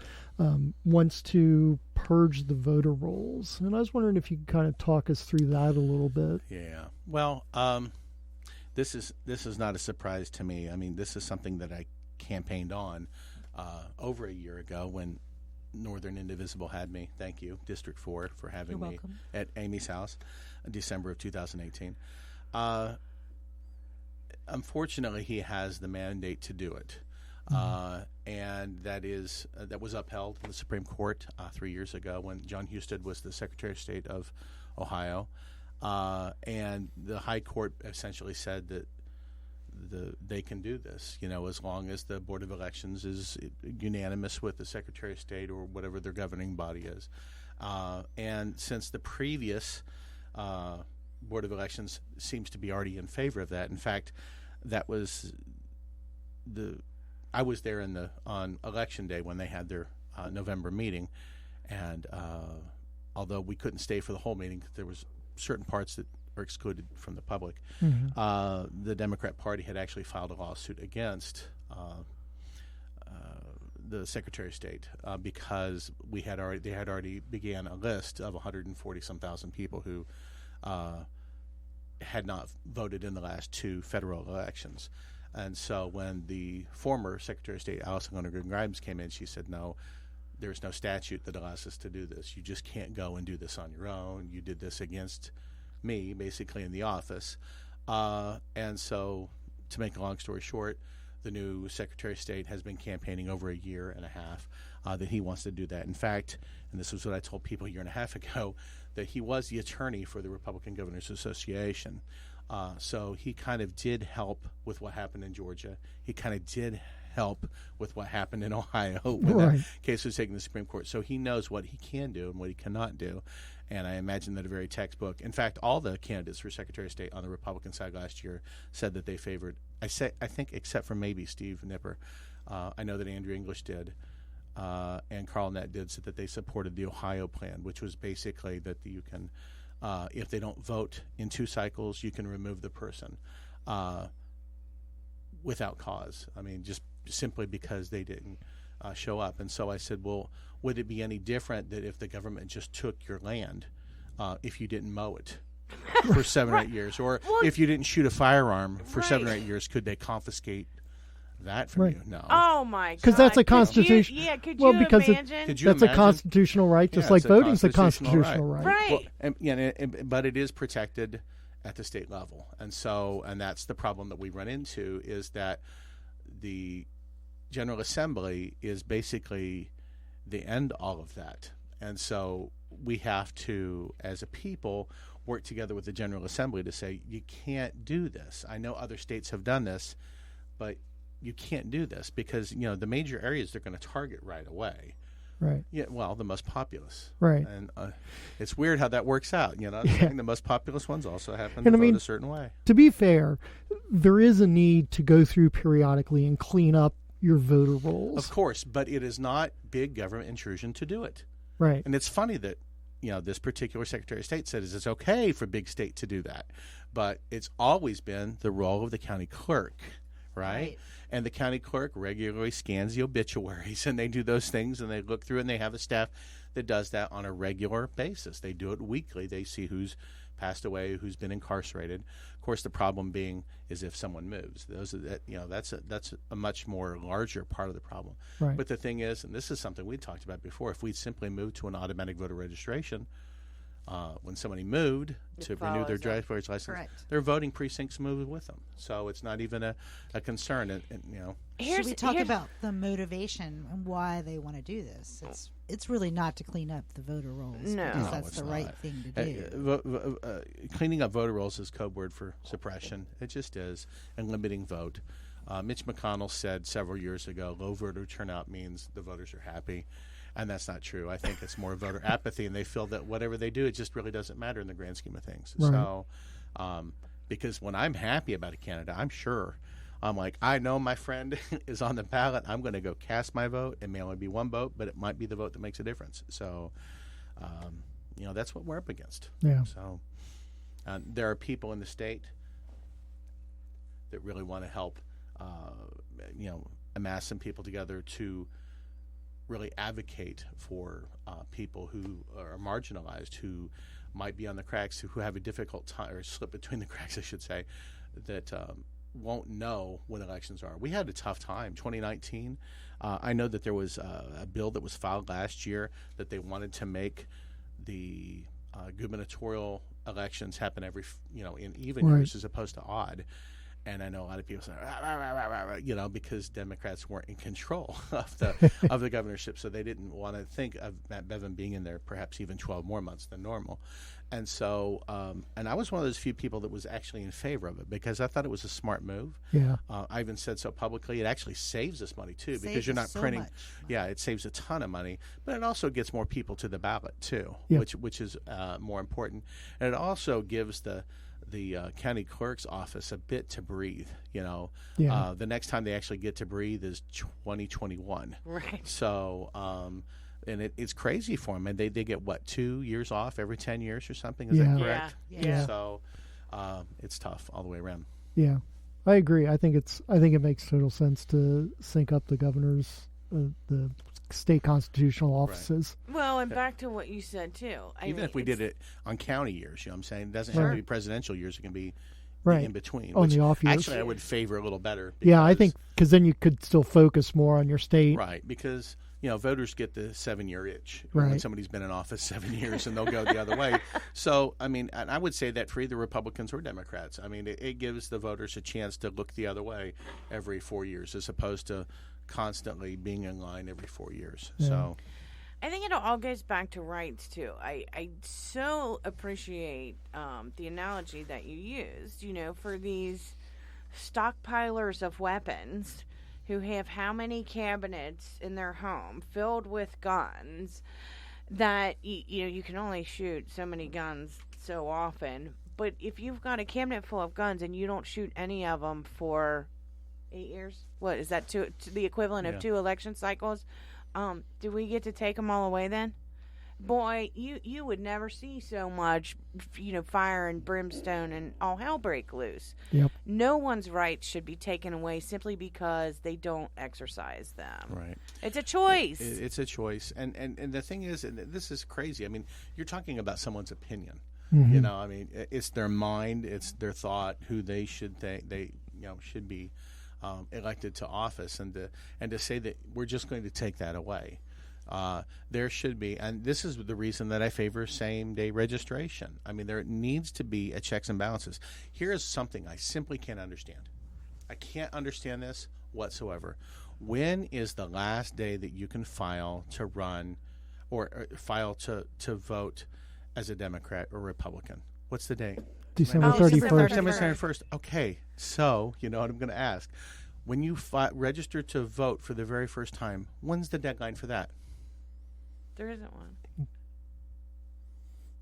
S1: wants to purge the voter rolls. And I was wondering if you could kind of talk us through that a little bit.
S5: Yeah. Well, this is not a surprise to me. I mean, this is something that I campaigned on over a year ago when Northern Indivisible had me. Thank you, District 4, for having
S3: You're
S5: me
S3: welcome.
S5: at Amy's house in December of 2018. unfortunately, he has the mandate to do it. And that was upheld in the Supreme Court 3 years ago when John Husted was the Secretary of State of Ohio. And the High Court essentially said that they can do this, as long as the Board of Elections is unanimous with the Secretary of State or whatever their governing body is. And since the previous Board of Elections seems to be already in favor of that, in fact, that was I was there on Election Day when they had their November meeting, and although we couldn't stay for the whole meeting, there was certain parts that were excluded from the public. The Democrat Party had actually filed a lawsuit against the Secretary of State because they had already began a list of 140-some thousand people who had not voted in the last two federal elections. And so when the former Secretary of State, Allison Lonergan Grimes, came in, she said, no, there's no statute that allows us to do this. You just can't go and do this on your own. You did this against me, basically, in the office. And so, to make a long story short, the new Secretary of State has been campaigning over a year and a half that he wants to do that. In fact, and this was what I told people a year and a half ago, that he was the attorney for the Republican Governors Association. So he kind of did help with what happened in Georgia. He kind of did help with what happened in Ohio when that case was taken to the Supreme Court. So he knows what he can do and what he cannot do. And I imagine that a very textbook. In fact, all the candidates for Secretary of State on the Republican side last year said that they favored, I think except for maybe Steve Nipper. I know that Andrew English did. And Carl Nett did, said that they supported the Ohio plan, which was basically that you can, if they don't vote in 2 cycles, you can remove the person without cause. I mean, just simply because they didn't show up. And so I said, well, would it be any different that if the government just took your land if you didn't mow it for 7 or 8 years? Or if you didn't shoot a firearm for 7 or 8 years, could they confiscate that from you? No.
S2: Oh my God!
S1: Because that's a constitution.
S2: Could you imagine?
S1: That's a constitutional right, just like voting's a constitutional right.
S2: Right.
S5: Well, but it is protected at the state level, and that's the problem that we run into, is that the General Assembly is basically the end all of that, and so we have to, as a people, work together with the General Assembly to say, you can't do this. I know other states have done this, but you can't do this because, the major areas they're going to target right away.
S1: Right.
S5: Yeah, well, the most populous.
S1: Right.
S5: And it's weird how that works out. The most populous ones also happen to vote a certain way.
S1: To be fair, there is a need to go through periodically and clean up your voter rolls.
S5: Of course, but it is not big government intrusion to do it.
S1: Right.
S5: And it's funny that, this particular Secretary of State said it's okay for big state to do that. But it's always been the role of the county clerk, right? And the county clerk regularly scans the obituaries, and they do those things, and they look through, and they have a staff that does that on a regular basis. They do it weekly. They see who's passed away, who's been incarcerated. Of course, the problem being is if someone moves. That's a much more larger part of the problem.
S1: Right.
S5: But the thing is, and this is something we talked about before, if we simply move to an automatic voter registration, when somebody moved to renew their driver's license,
S3: Correct.
S5: their voting precincts moved with them. So it's not even a concern. And
S3: Should we talk about the motivation and why they want to do this? It's really not to clean up the voter rolls.
S2: No.
S3: Because
S5: No,
S3: that's
S5: it's
S3: the
S5: not.
S3: right thing to do.
S5: Cleaning up voter rolls is code word for suppression. It just is. And limiting vote. Mitch McConnell said several years ago, low voter turnout means the voters are happy. And that's not true. I think it's more voter apathy, and they feel that whatever they do, it just really doesn't matter in the grand scheme of things.
S1: Right.
S5: So, because when I'm happy about a candidate, I'm sure. I'm like, I know my friend is on the ballot. I'm going to go cast my vote. It may only be one vote, but it might be the vote that makes a difference. So, that's what we're up against.
S1: Yeah.
S5: So, there are people in the state that really want to help, amass some people together to really advocate for people who are marginalized, who might be on the cracks, who have a difficult time, or slip between the cracks, I should say, that won't know when elections are. We had a tough time. 2019, I know that there was a bill that was filed last year that they wanted to make the gubernatorial elections happen every, in even years as opposed to odd. And I know a lot of people say, rah, rah, rah, rah, rah, rah, you know, because Democrats weren't in control of the governorship, so they didn't want to think of Matt Bevin being in there perhaps even 12 more months than normal. And so, and I was one of those few people that was actually in favor of it because I thought it was a smart move.
S1: Yeah.
S5: I even said so publicly. It actually saves us money, too, because
S3: Saves
S5: you're not
S3: us so
S5: printing.
S3: much money.
S5: Yeah, it saves a ton of money, but it also gets more people to the ballot, too,
S1: Yeah.
S5: which is more important. And it also gives the county clerk's office a bit to breathe. You know,
S1: Yeah.
S5: the next time they actually get to breathe is 2021.
S2: Right.
S5: So, and it's crazy for them. And they get, what, 2 years off every 10 years or something? Is
S1: Yeah.
S5: that correct?
S3: Yeah.
S5: So it's tough all the way around.
S1: Yeah, I agree. I think it makes total sense to sync up the governor's the state constitutional offices.
S2: Well, and back to what you said too.
S5: Even if we did it on county years, you know what I'm saying? It doesn't have to be presidential years. It can be
S1: Right.
S5: in between.
S1: On
S5: which
S1: the off years.
S5: Actually, I would favor a little better.
S1: Yeah, I
S5: because-
S1: think because then you could still focus more on your state.
S5: Right, because you know voters get the 7-year itch when
S1: Right.
S5: somebody's been in office 7 years and they'll go the other way. So I mean, and I would say that for either Republicans or Democrats. I mean, it gives the voters a chance to look the other way every 4 years, as opposed to constantly being in line every 4 years.
S1: Yeah.
S5: So
S2: I think it all goes back to rights too. I so appreciate the analogy that you used. You know, for these stockpilers of weapons who have how many cabinets in their home filled with guns that you know you can only shoot so many guns so often. But if you've got a cabinet full of guns and you don't shoot any of them for 8 years, what is that? To the equivalent of
S5: Yeah.
S2: 2 election cycles? Do we get to take them all away then? Boy, you would never see so much, you know, fire and brimstone and all hell break loose.
S1: Yep.
S2: No one's rights should be taken away simply because they don't exercise them.
S5: right.
S2: It's a choice.
S5: It's a choice, and the thing is, and this is crazy. I mean, you're talking about someone's opinion.
S1: Mhm.
S5: You know, I mean, it's their mind, it's their thought, who they should think they should be elected to office, and to say that we're just going to take that away. There should be, and this is the reason that I favor same-day registration. I mean, there needs to be a checks and balances. Here is something I simply can't understand. I can't understand this whatsoever. When is the last day that you can file to run or file to vote as a Democrat or Republican? What's the date?
S1: December
S2: Oh, December
S1: 31st.
S5: December 31st. Okay, so you know what I'm going to ask. When you register to vote for the very first time, when's the deadline for that?
S2: There isn't one.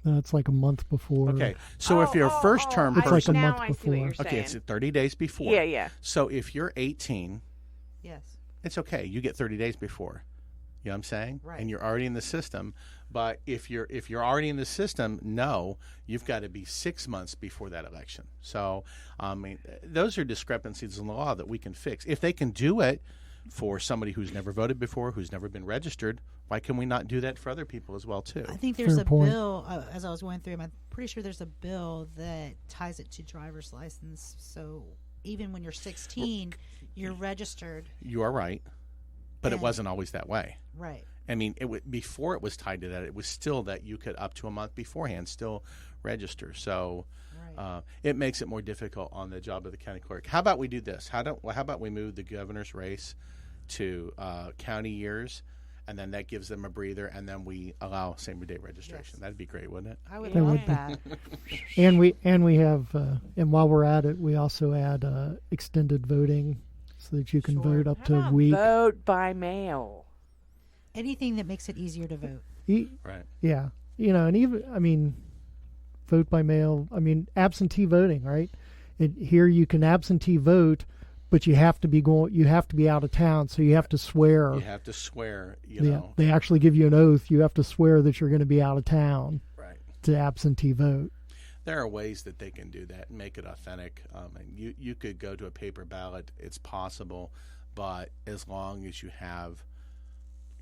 S1: It's like a month before.
S5: Okay, so if you're a first-term
S1: It's like a
S5: person,
S1: month
S2: now I see
S1: before.
S2: what you're
S5: okay,
S2: saying.
S5: it's 30 days before.
S2: Yeah, yeah.
S5: So if you're 18,
S3: Yes.
S5: it's okay. You get 30 days before. You know what I'm saying?
S3: Right.
S5: And you're already in the system. But if you're already in the system, no, you've got to be 6 months before that election. So, I mean, those are discrepancies in the law that we can fix. If they can do it for somebody who's never voted before, who's never been registered, why can we not do that for other people as well, too?
S3: I think there's
S1: Fair
S3: a
S1: point.
S3: bill, as I was going through, I'm pretty sure there's a bill that ties it to driver's license. So even when you're 16, you're registered.
S5: You are right. But it
S3: And-
S5: wasn't always that way.
S3: Right.
S5: I mean, before it was tied to that, it was still that you could, up to a month beforehand, still register. So
S3: Right.
S5: it makes it more difficult on the job of the county clerk. How about we do this? How about we move the governor's race to county years, and then that gives them a breather, and then we allow same-day registration.
S3: Yes.
S5: That'd be great, wouldn't it?
S3: I would
S2: That
S3: love
S2: would be-
S3: that.
S1: And we have, and while we're at it, we also add extended voting so that you can
S3: Sure.
S1: vote up
S2: How
S1: to a
S2: about
S1: week.
S2: vote by mail.
S3: Anything that makes it easier to vote.
S5: Right.
S1: Yeah, and even vote by mail. I mean, absentee voting, right? Here you can absentee vote, but you have to be out of town, so you have to swear.
S5: You have to swear, you know.
S1: They actually give you an oath. You have to swear that you're going to be out of town
S5: Right.
S1: to absentee vote.
S5: There are ways that they can do that and make it authentic. And you could go to a paper ballot. It's possible, but as long as you have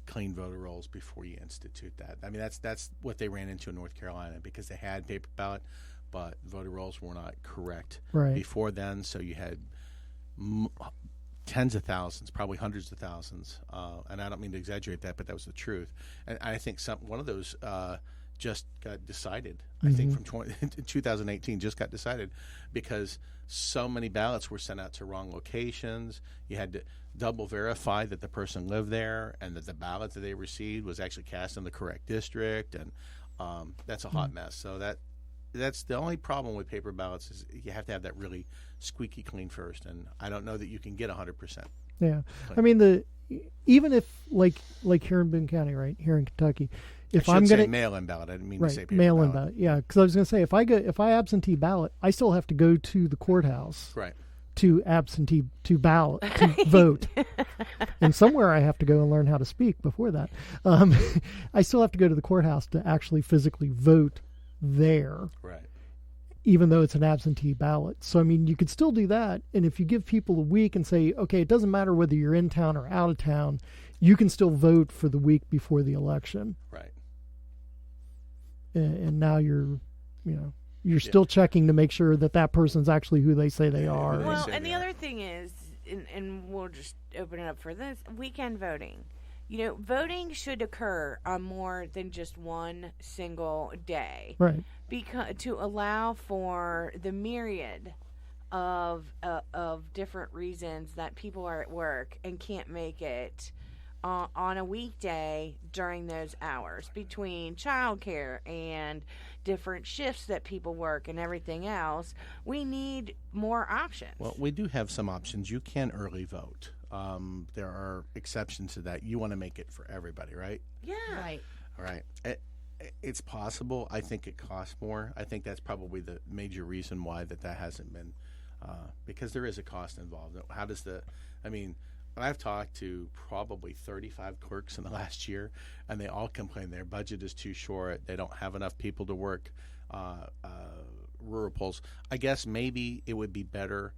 S5: clean voter rolls before you institute that. I mean, that's what they ran into in North Carolina, because they had paper ballot, but voter rolls were not correct
S1: Right.
S5: before then. So you had tens of thousands, probably hundreds of thousands, and I don't mean to exaggerate that, but that was the truth. And I think one of those just got decided. I think from 2018 just got decided because so many ballots were sent out to wrong locations. You had to double verify that the person lived there and that the ballot that they received was actually cast in the correct district, and that's a hot mess. So that's the only problem with paper ballots is you have to have that really squeaky clean first, and I don't know that you can get 100%.
S1: Yeah, I mean even if like here in Boone County, right here in Kentucky, if I'm going to
S5: mail-in ballot, I didn't mean
S1: right,
S5: to say paper
S1: mail-in
S5: ballot.
S1: Yeah, because I was going to say if I absentee ballot, I still have to go to the courthouse,
S5: Right.
S1: to ballot to vote, and somewhere I have to go and learn how to speak before that. I still have to go to the courthouse to actually physically vote there.
S5: Right.
S1: Even though it's an absentee ballot. So, I mean, you could still do that. And if you give people a week and say, okay, it doesn't matter whether you're in town or out of town, you can still vote for the week before the election.
S5: Right.
S1: And now you're still checking to make sure that person's actually who they say they are.
S2: Well, and the other thing is, and we'll just open it up for this, weekend voting. Voting should occur on more than just one single day.
S1: Right.
S2: Because to allow for the myriad of different reasons that people are at work and can't make it on a weekday during those hours between childcare and different shifts that people work and everything else. We need more options.
S5: Well, we do have some options. You can early vote. There are exceptions to that. You want to make it for everybody, right?
S2: Yeah.
S3: Right.
S5: All right. It's possible. I think it costs more. I think that's probably the major reason why that hasn't been, because there is a cost involved. How does I've talked to probably 35 clerks in the last year, and they all complain their budget is too short. They don't have enough people to work rural polls. I guess maybe it would be better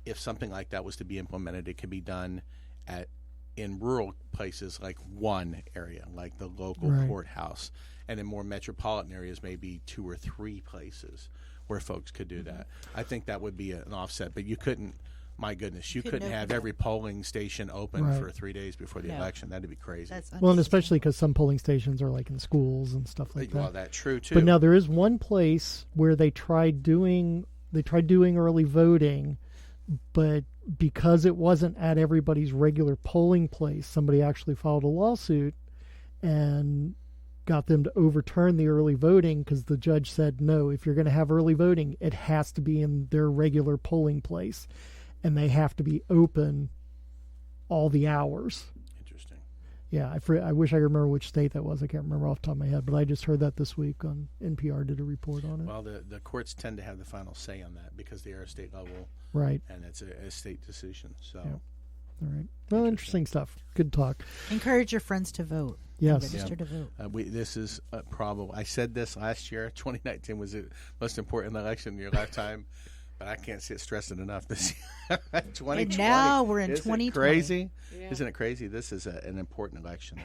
S5: if something like that was to be implemented. It could be done in rural places, like one area, like the local courthouse, and in more metropolitan areas, maybe 2 or 3 places where folks could do that. I think that would be an offset, but you couldn't. My goodness, you couldn't have every polling station open for 3 days before the election. That'd be crazy.
S1: Well, and especially because some polling stations are like in schools and stuff like that.
S5: Well, that's true too.
S1: But now there is one place where they tried doing early voting, but because it wasn't at everybody's regular polling place, somebody actually filed a lawsuit and got them to overturn the early voting because the judge said, no, if you're going to have early voting, it has to be in their regular polling place, and they have to be open all the hours.
S5: Interesting.
S1: Yeah, I wish I could remember which state that was. I can't remember off the top of my head, but I just heard that this week on NPR did a report on it.
S5: Well, the courts tend to have the final say on that because they are state level.
S1: Right.
S5: And it's a state decision. So,
S1: yeah. All right. Well, interesting stuff. Good talk.
S3: Encourage your friends to vote.
S1: Yes.
S3: Register to vote.
S5: This is probably, I said this last year, 2019 was the most important election in your lifetime, but I can't see it stressing enough this year. 2020.
S3: And now we're in 2020.
S5: Isn't it crazy?
S2: Yeah.
S5: Isn't it crazy? This is an important election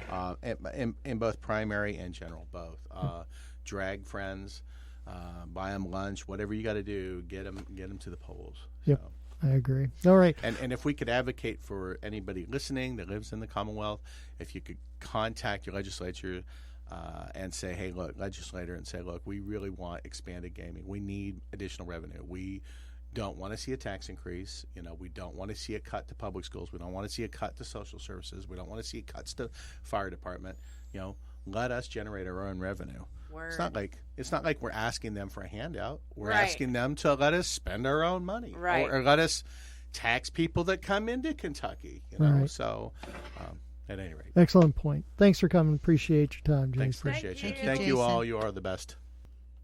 S5: in both primary and general, both. Drag friends, buy them lunch, whatever you got to do, get them to the polls.
S1: Yep.
S5: So.
S1: I agree. All right.
S5: And if we could advocate for anybody listening that lives in the Commonwealth, if you could contact your legislature and say, hey, look, we really want expanded gaming. We need additional revenue. We don't want to see a tax increase. We don't want to see a cut to public schools. We don't want to see a cut to social services. We don't want to see cuts to fire department. Let us generate our own revenue.
S2: Word.
S5: It's not like we're asking them for a handout. We're
S2: Right.
S5: asking them to let us spend our own money,
S2: Right.
S5: or let us tax people that come into Kentucky.
S1: Right.
S5: So at any rate,
S1: Excellent point. Thanks for coming. Appreciate your time, Jason.
S5: thanks, appreciate you.
S2: Thank you,
S5: Thank you
S3: Jason.
S5: all. You are the best.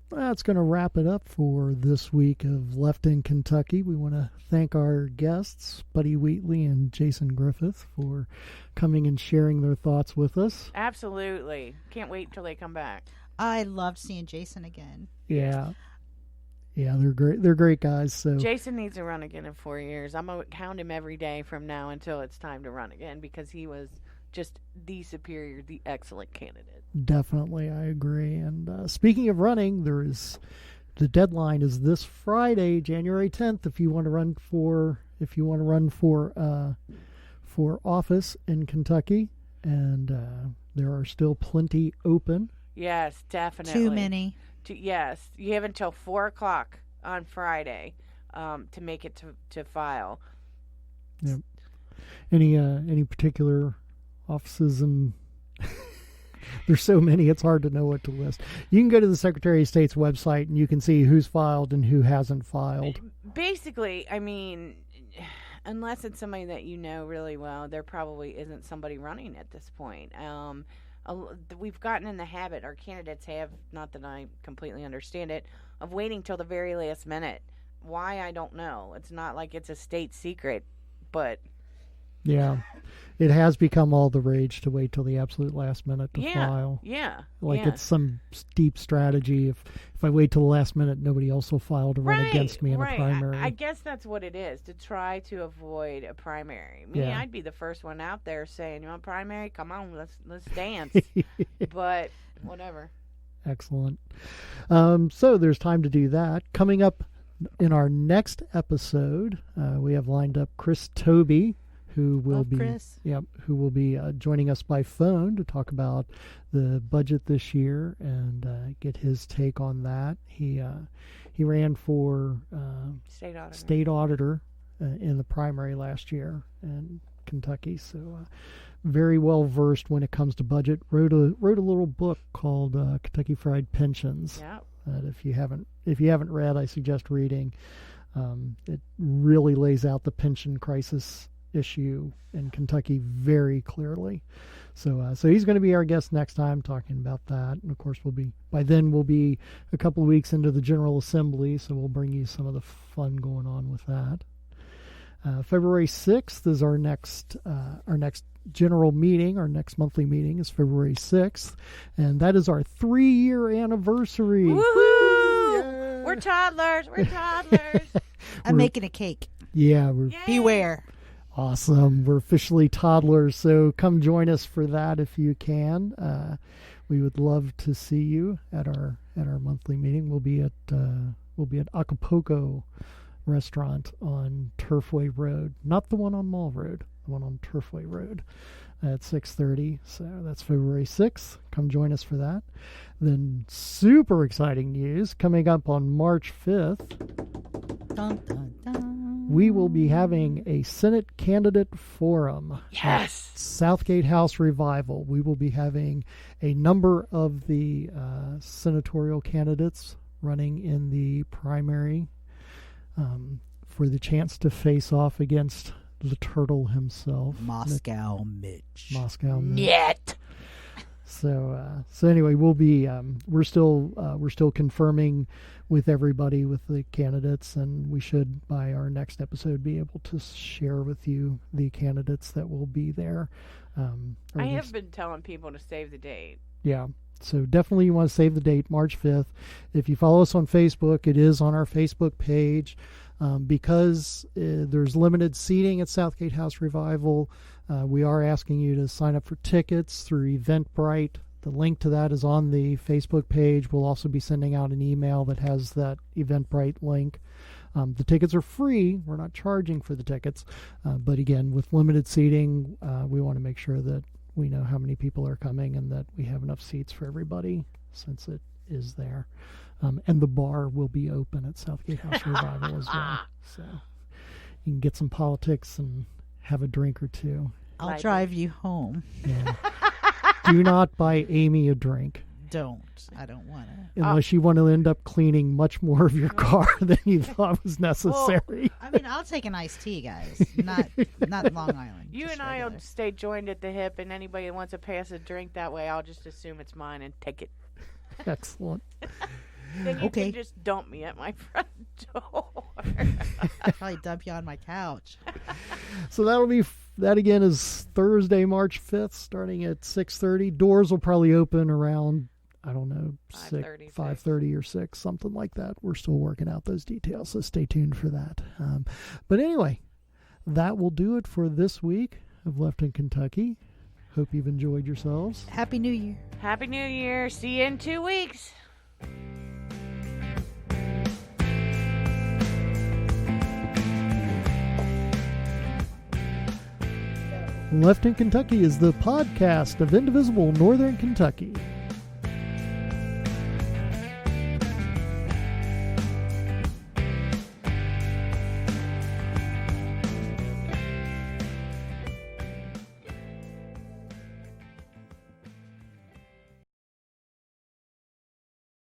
S1: That's going to wrap it up for this week of Left in Kentucky. We want to thank our guests, Buddy Wheatley and Jason Griffith, for coming and sharing their thoughts with us.
S2: Absolutely. Can't wait till they come back.
S3: I loved seeing Jason again.
S1: Yeah. Yeah, they're great. They're great guys. So
S2: Jason needs to run again in 4 years. I'm going to count him every day from now until it's time to run again because he was just the superior, the excellent candidate.
S1: definitely, I agree. And speaking of running, the deadline is this Friday, January 10th. If you want to run for office in Kentucky, and there are still plenty open.
S2: Yes, definitely.
S3: Too many.
S2: Yes, you have until 4 o'clock on Friday to make it to file.
S1: Yep. Any particular offices and there's so many it's hard to know what to list. You can go to the Secretary of State's website and you can see who's filed and who hasn't filed.
S2: Basically, I mean, unless it's somebody that you know really well, there probably isn't somebody running at this point. We've gotten in the habit, our candidates have, not that I completely understand it, of waiting till the very last minute. Why, I don't know. It's not like it's a state secret, but...
S1: Yeah, it has become all the rage to wait till the absolute last minute to file.
S2: Yeah,
S1: it's some deep strategy. If I wait till the last minute, nobody else will file to run against me in a primary.
S2: I guess that's what it is, to try to avoid a primary. I'd be the first one out there saying, "You want primary? Come on, let's dance." But whatever.
S1: Excellent. So there's time to do that. Coming up in our next episode, we have lined up Chris Tobey, who will be joining us by phone to talk about the budget this year and get his take on that. He ran for state auditor in the primary last year in Kentucky, so very well versed when it comes to budget. Wrote a little book called Kentucky Fried Pensions.
S2: Yeah.
S1: That if you haven't read, I suggest reading. It really lays out the pension crisis issue in Kentucky very clearly. So he's going to be our guest next time talking about that. And of course we'll be a couple of weeks into the General Assembly, so we'll bring you some of the fun going on with that. February 6th is our next general meeting. Our next monthly meeting is February 6th, and that is our 3-year anniversary.
S2: Woohoo! Yeah. We're toddlers.
S3: I'm making a cake.
S1: Yeah,
S3: beware.
S1: Awesome. We're officially toddlers, so come join us for that if you can. We would love to see you at our monthly meeting. We'll be at Acapulco Restaurant on Turfway Road, not the one on Mall Road, the one on Turfway Road at 6:30. So that's February 6th. Come join us for that. Then super exciting news coming up on March 5th.
S3: Dun, dun, dun.
S1: We will be having a Senate candidate forum.
S2: Yes.
S1: At Southgate House Revival. We will be having a number of the senatorial candidates running in the primary for the chance to face off against the turtle himself.
S3: Moscow Mitch.
S2: Yet.
S1: So anyway, we'll be we're still confirming with everybody, with the candidates, and we should by our next episode be able to share with you the candidates that will be there.
S2: I have been telling people to save the date.
S1: Yeah. So definitely you want to save the date, March 5th. If you follow us on Facebook, it is on our Facebook page. Because there's limited seating at Southgate House Revival, we are asking you to sign up for tickets through Eventbrite. The link to that is on the Facebook page. We'll also be sending out an email that has that Eventbrite link. The tickets are free. We're not charging for the tickets. But again, with limited seating, we want to make sure that we know how many people are coming and that we have enough seats for everybody since it is there. And the bar will be open at Southgate House Revival as well. So you can get some politics and have a drink or two.
S3: I'll drive you home.
S1: Yeah. Do not buy Amy a drink.
S3: Don't. I don't want to.
S1: Unless you want to end up cleaning much more of your car than you thought was necessary.
S3: Well, I mean, I'll take an iced tea, guys. Not Long Island.
S2: You and I will stay joined at the hip, and anybody that wants to pass a drink that way, I'll just assume it's mine and take it.
S1: Excellent.
S2: Then you can just dump me at my front door.
S3: I'll probably dump you on my couch.
S1: So that again is Thursday, March 5th, starting at 6:30. Doors will probably open around, I don't know, 5:30 or 6, something like that. We're still working out those details, so stay tuned for that. But anyway, that will do it for this week of Left in Kentucky. Hope you've enjoyed yourselves.
S3: Happy New Year.
S2: Happy New Year. See you in 2 weeks.
S1: Left in Kentucky is the podcast of Indivisible Northern Kentucky.